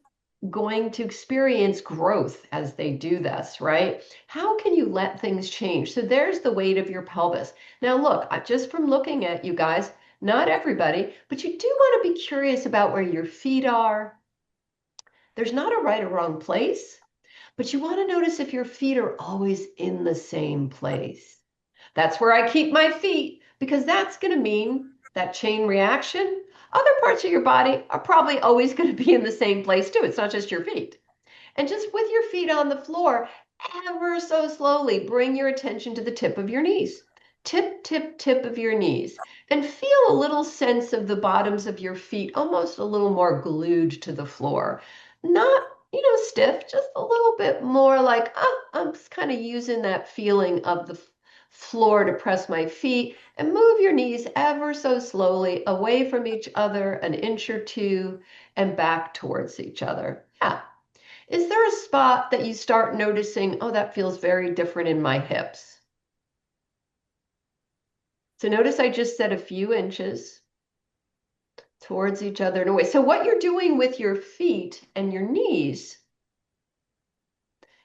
going to experience growth as they do this, right? How can you let things change? So there's the weight of your pelvis. Now look, just from looking at you guys, not everybody, but you do want to be curious about where your feet are. There's not a right or wrong place. But you want to notice if your feet are always in the same place. That's where I keep my feet because that's going to mean that chain reaction. Other parts of your body are probably always going to be in the same place too. It's not just your feet. And just with your feet on the floor, ever so slowly, bring your attention to the tip of your knees. Tip, tip, tip of your knees. And feel a little sense of the bottoms of your feet, almost a little more glued to the floor. Not, stiff, just a little bit more like, I'm just kind of using that feeling of the floor to press my feet. And move your knees ever so slowly away from each other, an inch or two, and back towards each other. Yeah. Is there a spot that you start noticing, oh, that feels very different in my hips? So notice I just said a few inches towards each other and away. So what you're doing with your feet and your knees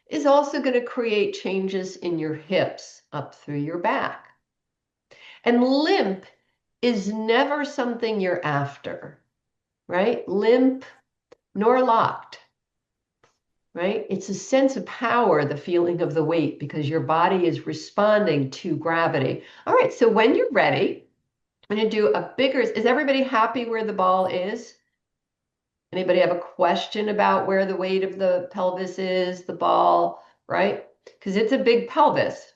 is also going to create changes in your hips up through your back. And limp is never something you're after, right? Limp nor locked. Right? It's a sense of power, the feeling of the weight, because your body is responding to gravity. All right, so when you're ready, I'm going to do a bigger, is everybody happy where the ball is? Anybody have a question about where the weight of the pelvis is, the ball, right? Because it's a big pelvis.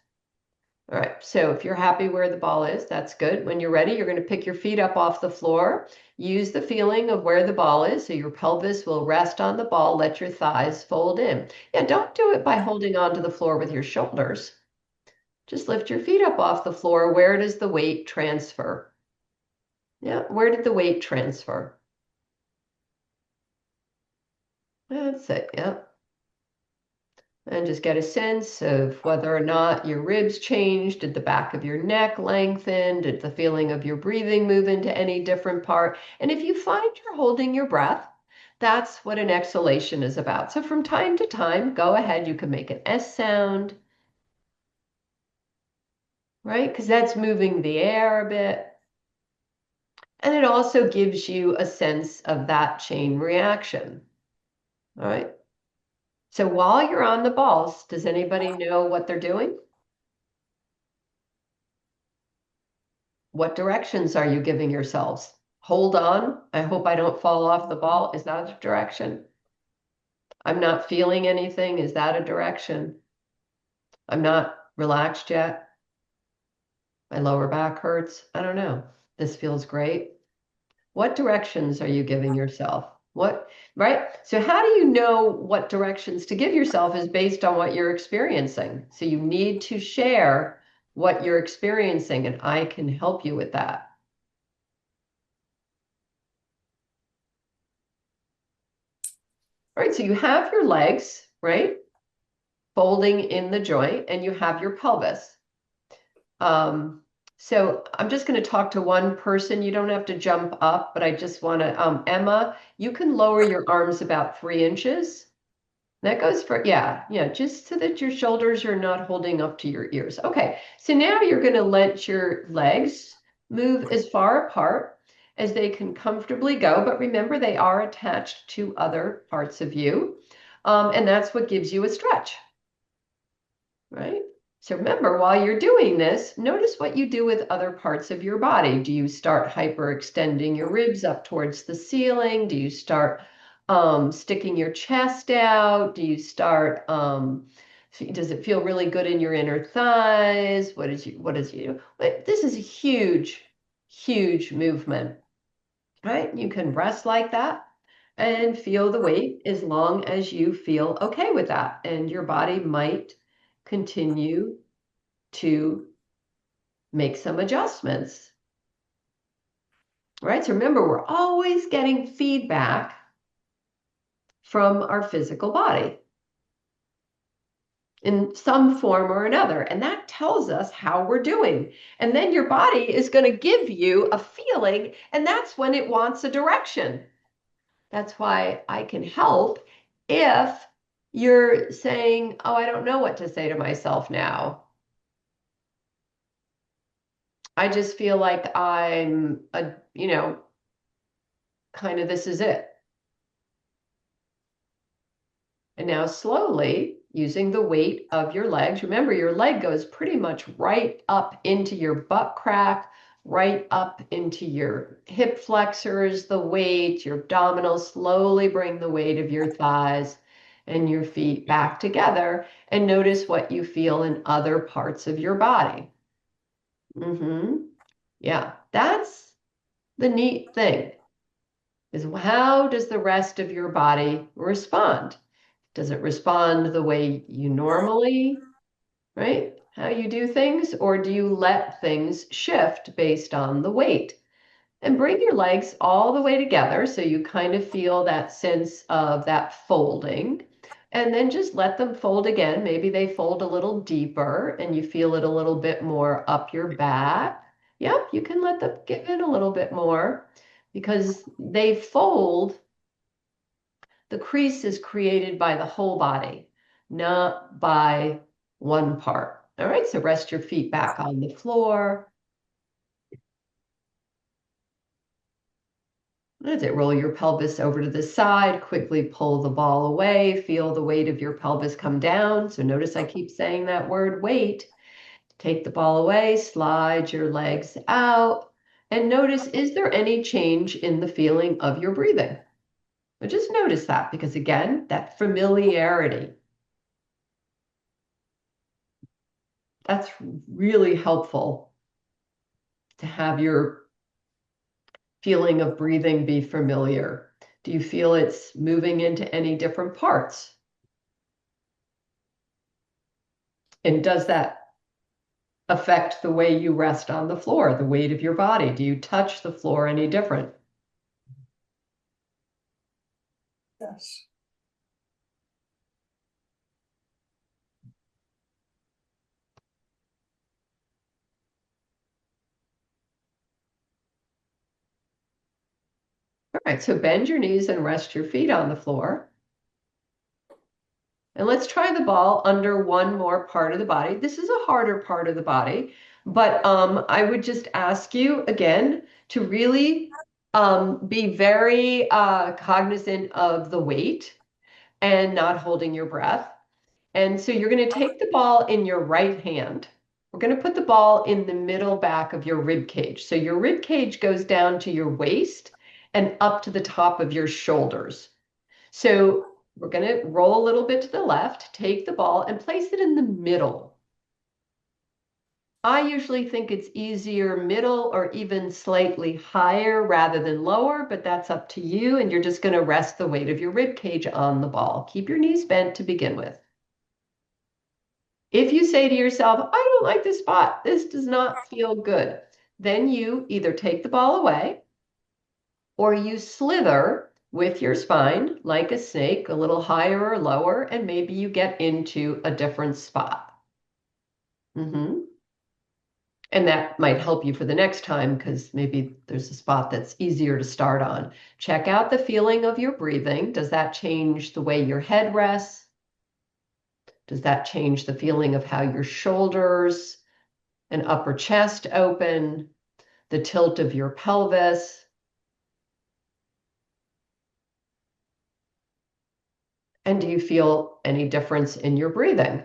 All right, so if you're happy where the ball is, that's good. When you're ready, you're going to pick your feet up off the floor. Use the feeling of where the ball is, so your pelvis will rest on the ball. Let your thighs fold in. Yeah, don't do it by holding onto the floor with your shoulders. Just lift your feet up off the floor. Where does the weight transfer? Yeah, where did the weight transfer? That's it, yeah. And just get a sense of whether or not your ribs changed. Did the back of your neck lengthen? Did the feeling of your breathing move into any different part? And if you find you're holding your breath, that's what an exhalation is about. So from time to time, go ahead. You can make an S sound, right? Because that's moving the air a bit. And it also gives you a sense of that chain reaction, all right? So while you're on the balls, does anybody know what they're doing? What directions are you giving yourselves? Hold on. I hope I don't fall off the ball. Is that a direction? I'm not feeling anything. Is that a direction? I'm not relaxed yet. My lower back hurts. I don't know. This feels great. What directions are you giving yourself? What, right? So how do you know what directions to give yourself is based on what you're experiencing. So you need to share what you're experiencing, and I can help you with that. All right, so you have your legs, right? Folding in the joint, and you have your pelvis. So I'm just going to talk to one person. You don't have to jump up, but I just want to, Emma, you can lower your arms about 3 inches. That goes for, yeah, just so that your shoulders are not holding up to your ears. Okay, so now you're going to let your legs move as far apart as they can comfortably go, but remember they are attached to other parts of you, and that's what gives you a stretch, right? So remember, while you're doing this, notice what you do with other parts of your body. Do you start hyperextending your ribs up towards the ceiling? Do you start sticking your chest out? Do you start, does it feel really good in your inner thighs? What is you? This is a huge, huge movement, right? You can rest like that and feel the weight as long as you feel okay with that. And your body might continue to make some adjustments, right? So remember, we're always getting feedback from our physical body in some form or another. And that tells us how we're doing. And then your body is going to give you a feeling, and that's when it wants a direction. That's why I can help if you're saying, oh, I don't know what to say to myself now. I just feel like I'm kind of this is it. And now slowly, using the weight of your legs, remember your leg goes pretty much right up into your butt crack, right up into your hip flexors, the weight, your abdominals, slowly bring the weight of your thighs and your feet back together, and notice what you feel in other parts of your body. Yeah, that's the neat thing, is how does the rest of your body respond? Does it respond the way you normally, right? How you do things, or do you let things shift based on the weight? And bring your legs all the way together so you kind of feel that sense of that folding. And then just let them fold again. Maybe they fold a little deeper and you feel it a little bit more up your back. Yep, you can let them give in a little bit more because they fold. The crease is created by the whole body, not by one part. All right, so rest your feet back on the floor. As it roll your pelvis over to the side, quickly pull the ball away, feel the weight of your pelvis come down. So notice I keep saying that word weight. Take the ball away, slide your legs out, and notice, is there any change in the feeling of your breathing? But just notice that, because again, that familiarity. That's really helpful to have your feeling of breathing be familiar. Do you feel it's moving into any different parts? And does that affect the way you rest on the floor, the weight of your body? Do you touch the floor any different? Yes. right, so bend your knees and rest your feet on the floor. And let's try the ball under one more part of the body. This is a harder part of the body, but I would just ask you again to really be very cognizant of the weight and not holding your breath. And so you're going to take the ball in your right hand. We're going to put the ball in the middle back of your rib cage. So your rib cage goes down to your waist and up to the top of your shoulders. So we're going to roll a little bit to the left, take the ball and place it in the middle. I usually think it's easier middle or even slightly higher rather than lower, but that's up to you. And you're just going to rest the weight of your rib cage on the ball. Keep your knees bent to begin with. If you say to yourself, I don't like this spot, this does not feel good, then you either take the ball away or you slither with your spine like a snake, a little higher or lower, and maybe you get into a different spot. And that might help you for the next time because maybe there's a spot that's easier to start on. Check out the feeling of your breathing. Does that change the way your head rests? Does that change the feeling of how your shoulders and upper chest open, the tilt of your pelvis? And do you feel any difference in your breathing?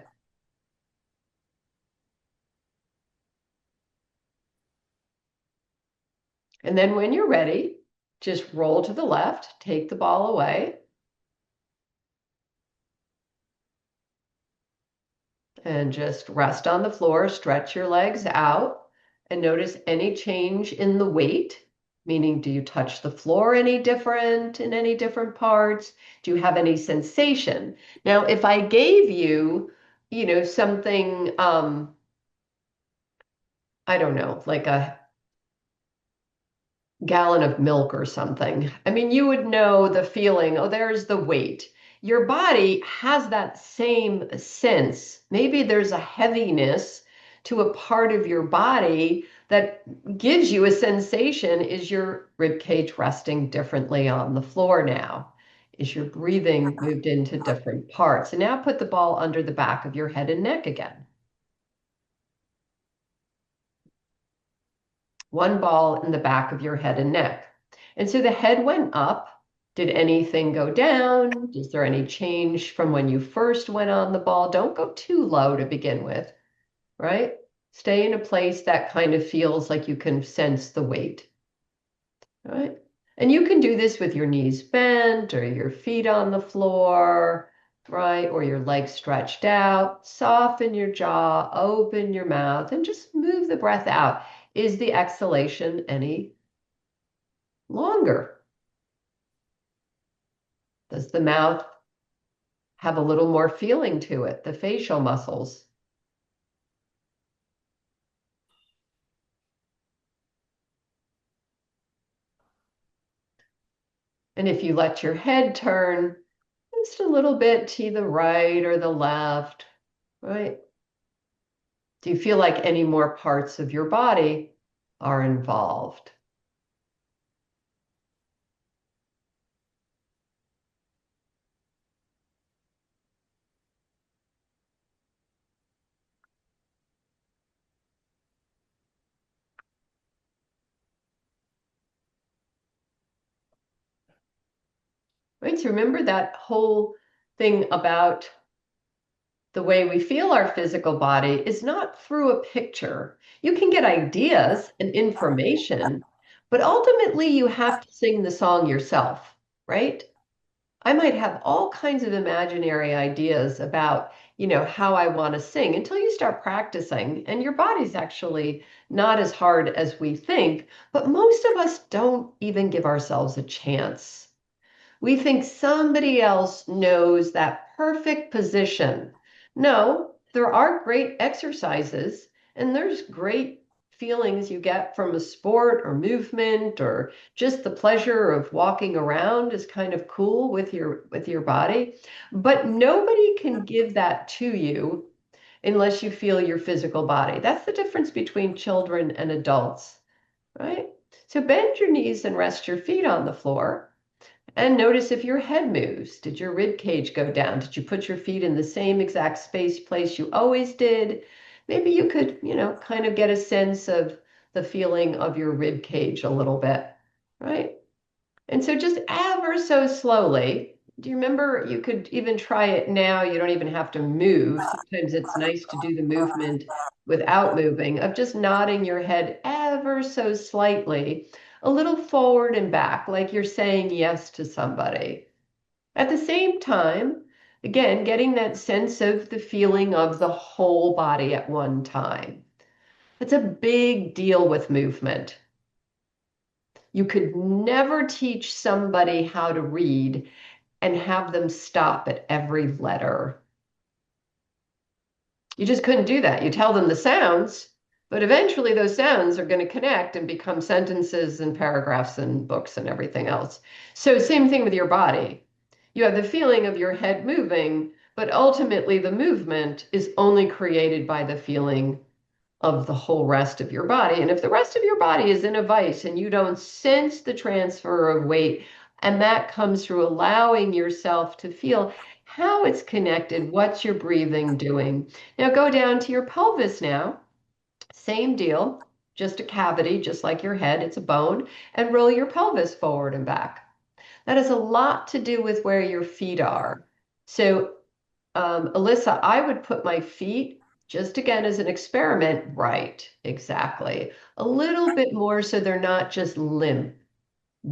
And then when you're ready, just roll to the left, take the ball away. And just rest on the floor, stretch your legs out, and notice any change in the weight. Meaning, do you touch the floor any different in any different parts? Do you have any sensation? Now, if I gave you, something, I don't know, like a gallon of milk or something, I mean, you would know the feeling, oh, there's the weight. Your body has that same sense. Maybe there's a heaviness to a part of your body that gives you a sensation. Is your rib cage resting differently on the floor now? Is your breathing moved into different parts? And now put the ball under the back of your head and neck again. One ball in the back of your head and neck. And so the head went up. Did anything go down? Is there any change from when you first went on the ball? Don't go too low to begin with, right? Stay in a place that kind of feels like you can sense the weight, right? And you can do this with your knees bent or your feet on the floor, right? Or your legs stretched out. Soften your jaw, open your mouth, and just move the breath out. Is the exhalation any longer? Does the mouth have a little more feeling to it, the facial muscles? And if you let your head turn just a little bit to the right or the left, right? Do you feel like any more parts of your body are involved? Right, so remember that whole thing about the way we feel our physical body is not through a picture. You can get ideas and information, but ultimately you have to sing the song yourself, right? I might have all kinds of imaginary ideas about, how I want to sing until you start practicing, and your body's actually not as hard as we think, but most of us don't even give ourselves a chance. We think somebody else knows that perfect position. No, there are great exercises and there's great feelings you get from a sport or movement or just the pleasure of walking around is kind of cool with your body. But nobody can give that to you unless you feel your physical body. That's the difference between children and adults, right? So bend your knees and rest your feet on the floor. And notice if your head moves. Did your rib cage go down? Did you put your feet in the same exact place you always did? Maybe you could, kind of get a sense of the feeling of your rib cage a little bit, right? And so just ever so slowly, do you remember you could even try it now? You don't even have to move. Sometimes it's nice to do the movement without moving, of just nodding your head ever so slightly, a little forward and back, like you're saying yes to somebody. At the same time, again, getting that sense of the feeling of the whole body at one time. It's a big deal with movement. You could never teach somebody how to read and have them stop at every letter. You just couldn't do that. You tell them the sounds, but eventually those sounds are going to connect and become sentences and paragraphs and books and everything else. So same thing with your body. You have the feeling of your head moving, but ultimately the movement is only created by the feeling of the whole rest of your body. And if the rest of your body is in a vice and you don't sense the transfer of weight, and that comes through allowing yourself to feel how it's connected, what's your breathing doing. Now go down to your pelvis now. Same deal, just a cavity, just like your head, it's a bone, and roll your pelvis forward and back. That has a lot to do with where your feet are. So Alyssa, I would put my feet just again as an experiment. Right, exactly. A little bit more so they're not just limp,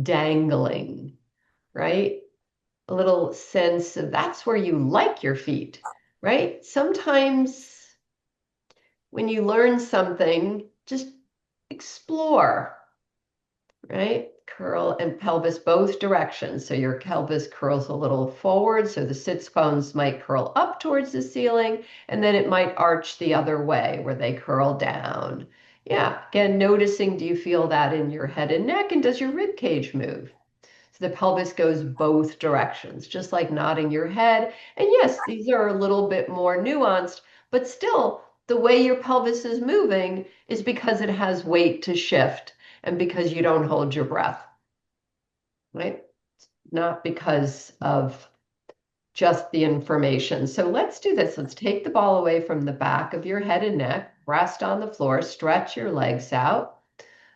dangling, right? A little sense of that's where you like your feet, right? Sometimes when you learn something, just explore, right? Curl and pelvis both directions. So your pelvis curls a little forward, so the sits bones might curl up towards the ceiling, and then it might arch the other way where they curl down. Yeah, again, noticing, do you feel that in your head and neck, and does your rib cage move? So the pelvis goes both directions, just like nodding your head. And yes, these are a little bit more nuanced, but still, the way your pelvis is moving is because it has weight to shift and because you don't hold your breath, right? Not because of just the information. So let's do this. Let's take the ball away from the back of your head and neck, rest on the floor, stretch your legs out.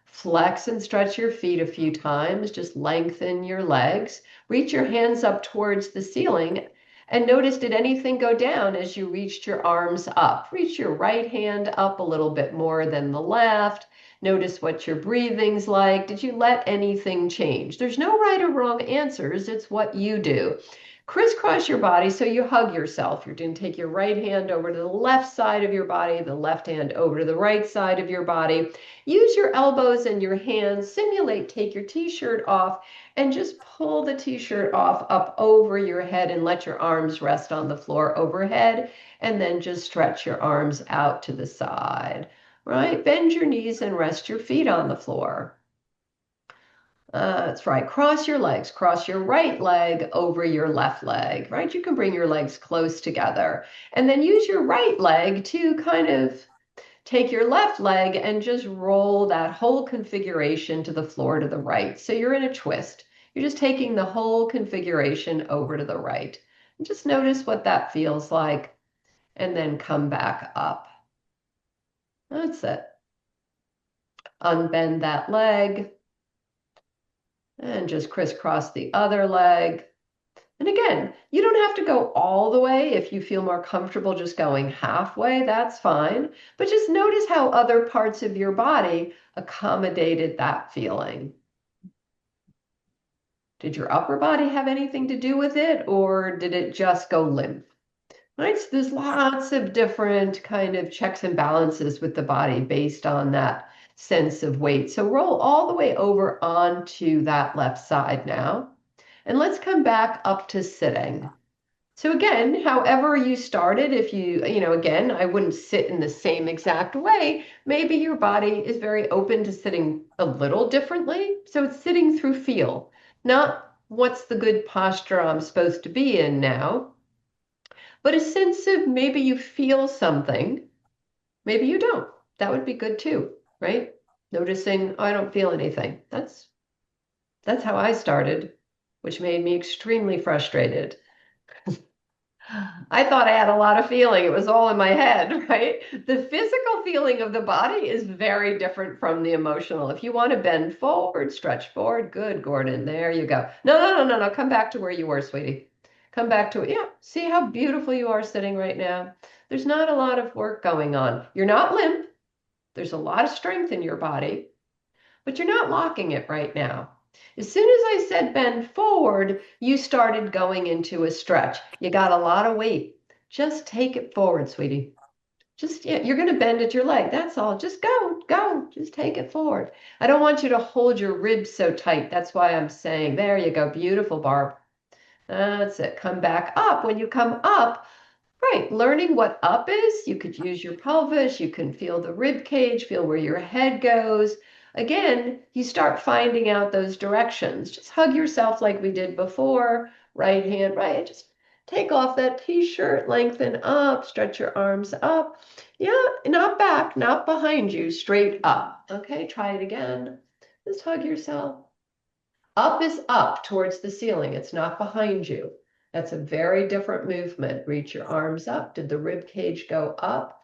Flex and stretch your feet a few times. Just lengthen your legs. Reach your hands up towards the ceiling. And notice, did anything go down as you reached your arms up? Reach your right hand up a little bit more than the left. Notice what your breathing's like. Did you let anything change? There's no right or wrong answers. It's what you do. Crisscross your body so you hug yourself. You're going to take your right hand over to the left side of your body, the left hand over to the right side of your body. Use your elbows and your hands, simulate, take your t-shirt off and just pull the t-shirt off up over your head and let your arms rest on the floor overhead. And then just stretch your arms out to the side, right? Bend your knees and rest your feet on the floor. That's right. Cross your legs. Cross your right leg over your left leg, right? You can bring your legs close together. And then use your right leg to kind of take your left leg and just roll that whole configuration to the floor to the right. So you're in a twist. You're just taking the whole configuration over to the right. And just notice what that feels like and then come back up. That's it. Unbend that leg and just crisscross the other leg. And again, you don't have to go all the way. If you feel more comfortable just going halfway, that's fine. But just notice how other parts of your body accommodated that feeling. Did your upper body have anything to do with it, or did it just go limp? Right? So there's lots of different kind of checks and balances with the body based on that sense of weight. So roll all the way over onto that left side now. And let's come back up to sitting. So again, however you started, if again, I wouldn't sit in the same exact way. Maybe your body is very open to sitting a little differently. So it's sitting through feel, not what's the good posture I'm supposed to be in now, but a sense of maybe you feel something, maybe you don't. That would be good too, right? Noticing, oh, I don't feel anything. That's how I started. which made me extremely frustrated. I thought I had a lot of feeling. It was all in my head, right? The physical feeling of the body is very different from the emotional. If you want to bend forward, stretch forward, good, Gordon. There you go. No. Come back to where you were, sweetie. Come back to it. Yeah, see how beautiful you are sitting right now. There's not a lot of work going on. You're not limp. There's a lot of strength in your body, but you're not locking it right now. As soon as I said bend forward, you started going into a stretch. You got a lot of weight. Just take it forward, sweetie. Just, yeah, you're going to bend at your leg. That's all. Just go. Just take it forward. I don't want you to hold your ribs so tight. That's why I'm saying, there you go. Beautiful, Barb. That's it. Come back up. When you come up, right, learning what up is, you could use your pelvis, you can feel the rib cage, feel where your head goes. Again, you start finding out those directions. Just hug yourself like we did before, right hand, right. Just take off that t-shirt, lengthen up, stretch your arms up. Yeah, not back, not behind you, straight up. Okay, try it again. Just hug yourself. Up is up towards the ceiling. It's not behind you. That's a very different movement. Reach your arms up. Did the rib cage go up?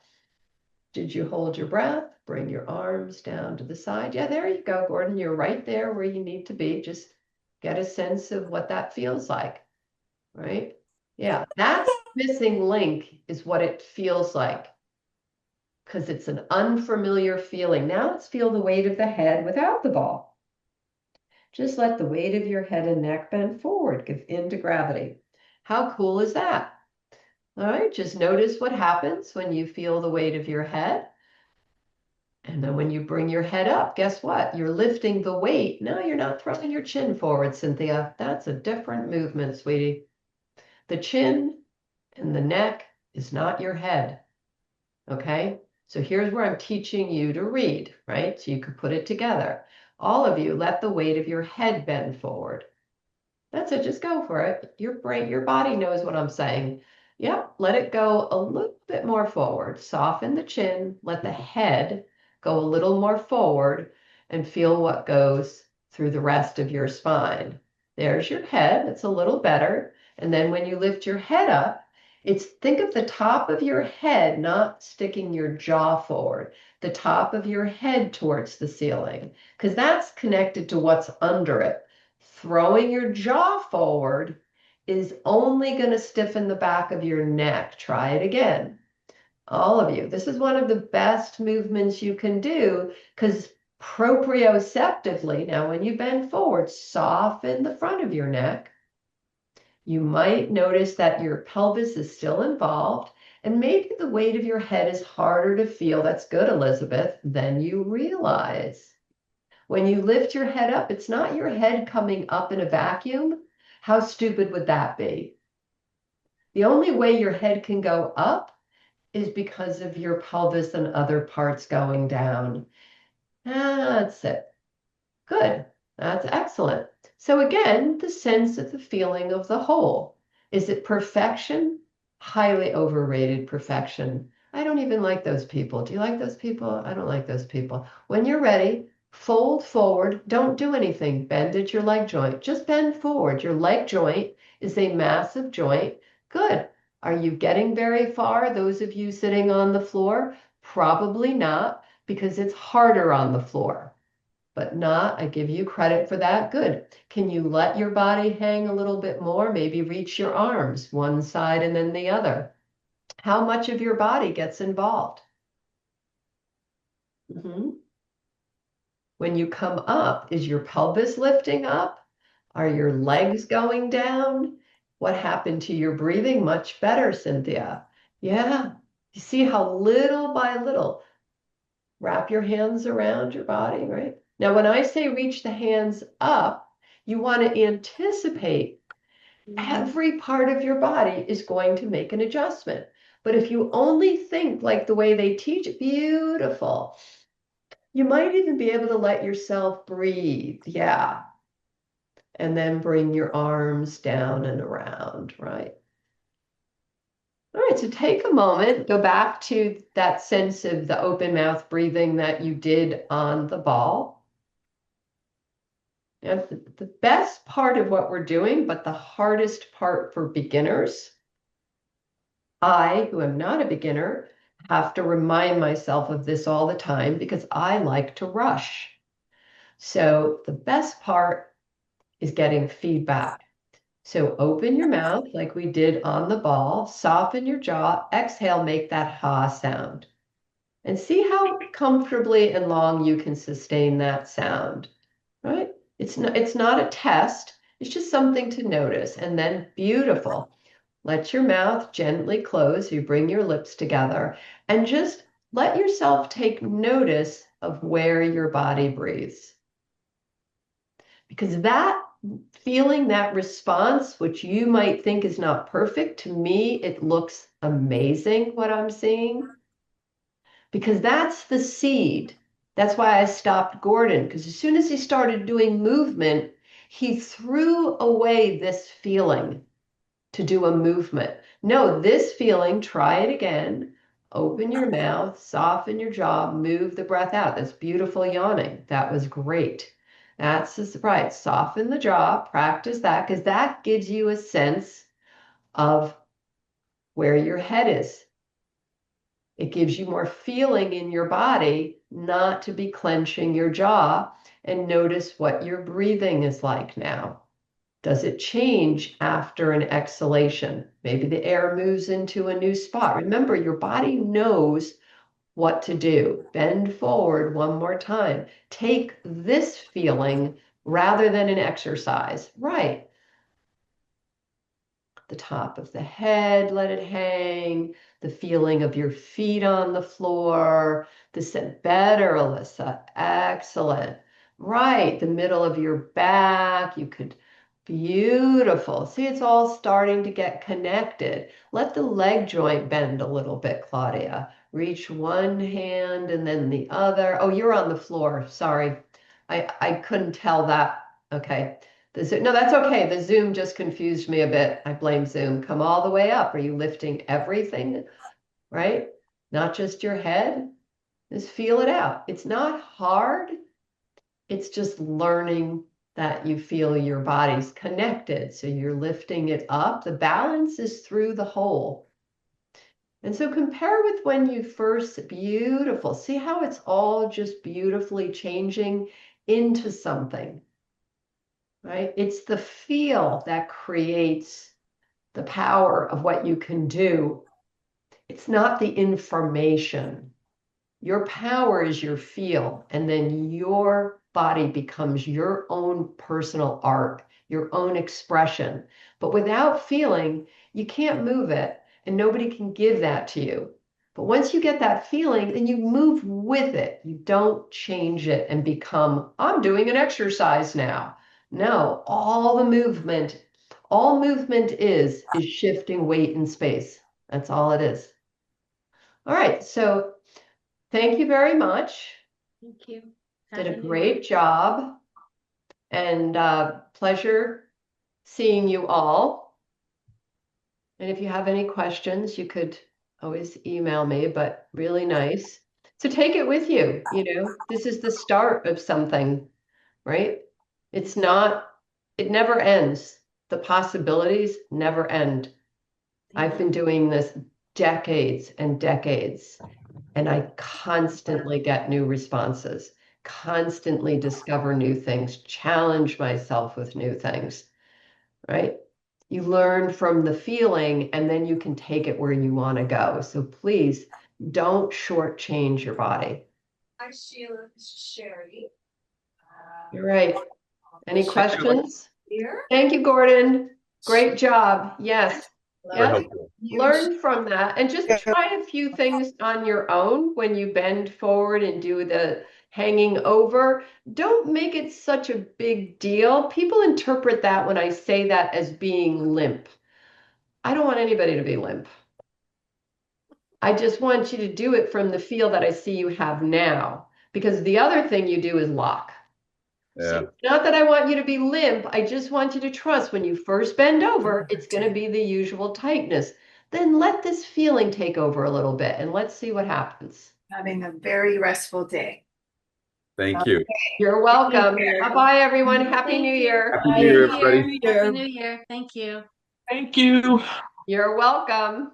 Did you hold your breath? Bring your arms down to the side. Yeah, there you go, Gordon. You're right there where you need to be. Just get a sense of what that feels like, right? Yeah, that's missing link is what it feels like because it's an unfamiliar feeling. Now let's feel the weight of the head without the ball. Just let the weight of your head and neck bend forward, give in to gravity. How cool is that? All right, just notice what happens when you feel the weight of your head. And then when you bring your head up, guess what? You're lifting the weight. No, you're not throwing your chin forward, Cynthia. That's a different movement, sweetie. The chin and the neck is not your head. Okay? So here's where I'm teaching you to read, right? So you could put it together. All of you, let the weight of your head bend forward. That's it. Just go for it. Your brain, your body knows what I'm saying. Yep. Let it go a little bit more forward. Soften the chin. Let the head go a little more forward and feel what goes through the rest of your spine. There's your head. It's a little better. And then when you lift your head up, think of the top of your head, not sticking your jaw forward, the top of your head towards the ceiling, because that's connected to what's under it. Throwing your jaw forward is only going to stiffen the back of your neck. Try it again. All of you. This is one of the best movements you can do because proprioceptively, now when you bend forward, soften the front of your neck. You might notice that your pelvis is still involved and maybe the weight of your head is harder to feel. That's good, Elizabeth, than you realize. When you lift your head up, it's not your head coming up in a vacuum. How stupid would that be? The only way your head can go up is because of your pelvis and other parts going down. That's it. Good. That's excellent. So again, the sense of the feeling of the whole. Is it perfection? Highly overrated perfection. I don't even like those people. Do you like those people? I don't like those people. When you're ready, fold forward. Don't do anything. Bend at your leg joint. Just bend forward. Your leg joint is a massive joint. Good. Are you getting very far? Those of you sitting on the floor? Probably not, because it's harder on the floor. But not, I give you credit for that. Good. Can you let your body hang a little bit more? Maybe reach your arms one side and then the other. How much of your body gets involved? When you come up, is your pelvis lifting up? Are your legs going down? What happened to your breathing? Much better, Cynthia. Yeah. You see how little by little, wrap your hands around your body, right? Now, when I say reach the hands up, you want to anticipate every part of your body is going to make an adjustment. But if you only think like the way they teach, beautiful. You might even be able to let yourself breathe. Yeah. And then bring your arms down and around, right? All right, so take a moment, go back to that sense of the open mouth breathing that you did on the ball. Now, the best part of what we're doing, but the hardest part for beginners, I, who am not a beginner, have to remind myself of this all the time because I like to rush. So the best part is getting feedback. So open your mouth like we did on the ball, soften your jaw, exhale, make that ha sound. And see how comfortably and long you can sustain that sound, right? It's not a test, it's just something to notice. And then beautiful. Let your mouth gently close. You bring your lips together and just let yourself take notice of where your body breathes. Because that feeling, that response, which you might think is not perfect, to me, it looks amazing what I'm seeing. Because that's the seed. That's why I stopped Gordon, because as soon as he started doing movement, he threw away this feeling to do a movement. No, this feeling, try it again. Open your mouth, soften your jaw, move the breath out. That's beautiful yawning. That was great. That's the surprise. Soften the jaw, practice that, because that gives you a sense of where your head is. It gives you more feeling in your body not to be clenching your jaw, and notice what your breathing is like now. Does it change after an exhalation? Maybe the air moves into a new spot. Remember, your body knows what to do. Bend forward one more time. Take this feeling rather than an exercise. Right. The top of the head, let it hang. The feeling of your feet on the floor. Better, Alyssa. Excellent. Right. The middle of your back. You could. Beautiful. See, it's all starting to get connected. Let the leg joint bend a little bit, Claudia. Reach one hand and then the other. Oh, you're on the floor. Sorry. I couldn't tell that. Okay. No, that's okay. The Zoom just confused me a bit. I blame Zoom. Come all the way up. Are you lifting everything? Right? Not just your head? Just feel it out. It's not hard. It's just learning that you feel your body's connected. So you're lifting it up. The balance is through the whole. And so compare with when you first, beautiful. See how it's all just beautifully changing into something, right? It's the feel that creates the power of what you can do. It's not the information. Your power is your feel, and then your body becomes your own personal art, your own expression. But without feeling, you can't move it, and nobody can give that to you. But once you get that feeling, then you move with it. You don't change it and become, I'm doing an exercise now. No, all movement is shifting weight in space. That's all it is. All right, so thank you very much. Thank you. Did a great job, and pleasure seeing you all. And if you have any questions, you could always email me, but really nice. So take it with you. This is the start of something, right? It never ends. The possibilities never end. I've been doing this decades and decades. And I constantly get new responses, constantly discover new things, challenge myself with new things, right? You learn from the feeling and then you can take it where you want to go. So please don't shortchange your body. Hi, Sheila. This is Sherry. You're right. Any questions? Here. Thank you, Gordon. Great job. Yes. Very Yeah. helpful. Learn from that and just try a few things on your own when you bend forward and do the hanging over. Don't make it such a big deal. People interpret that when I say that as being limp. I don't want anybody to be limp. I just want you to do it from the feel that I see you have now, because the other thing you do is lock. Yeah. So not that I want you to be limp, I just want you to trust when you first bend over, it's going to be the usual tightness. Then let this feeling take over a little bit and let's see what happens. Having a very restful day. Thank you. You're welcome. Year. Bye-bye, everyone. Happy Thank New you. Year. Happy New Year, everybody. Happy New Year. Thank you. Thank you. You're welcome.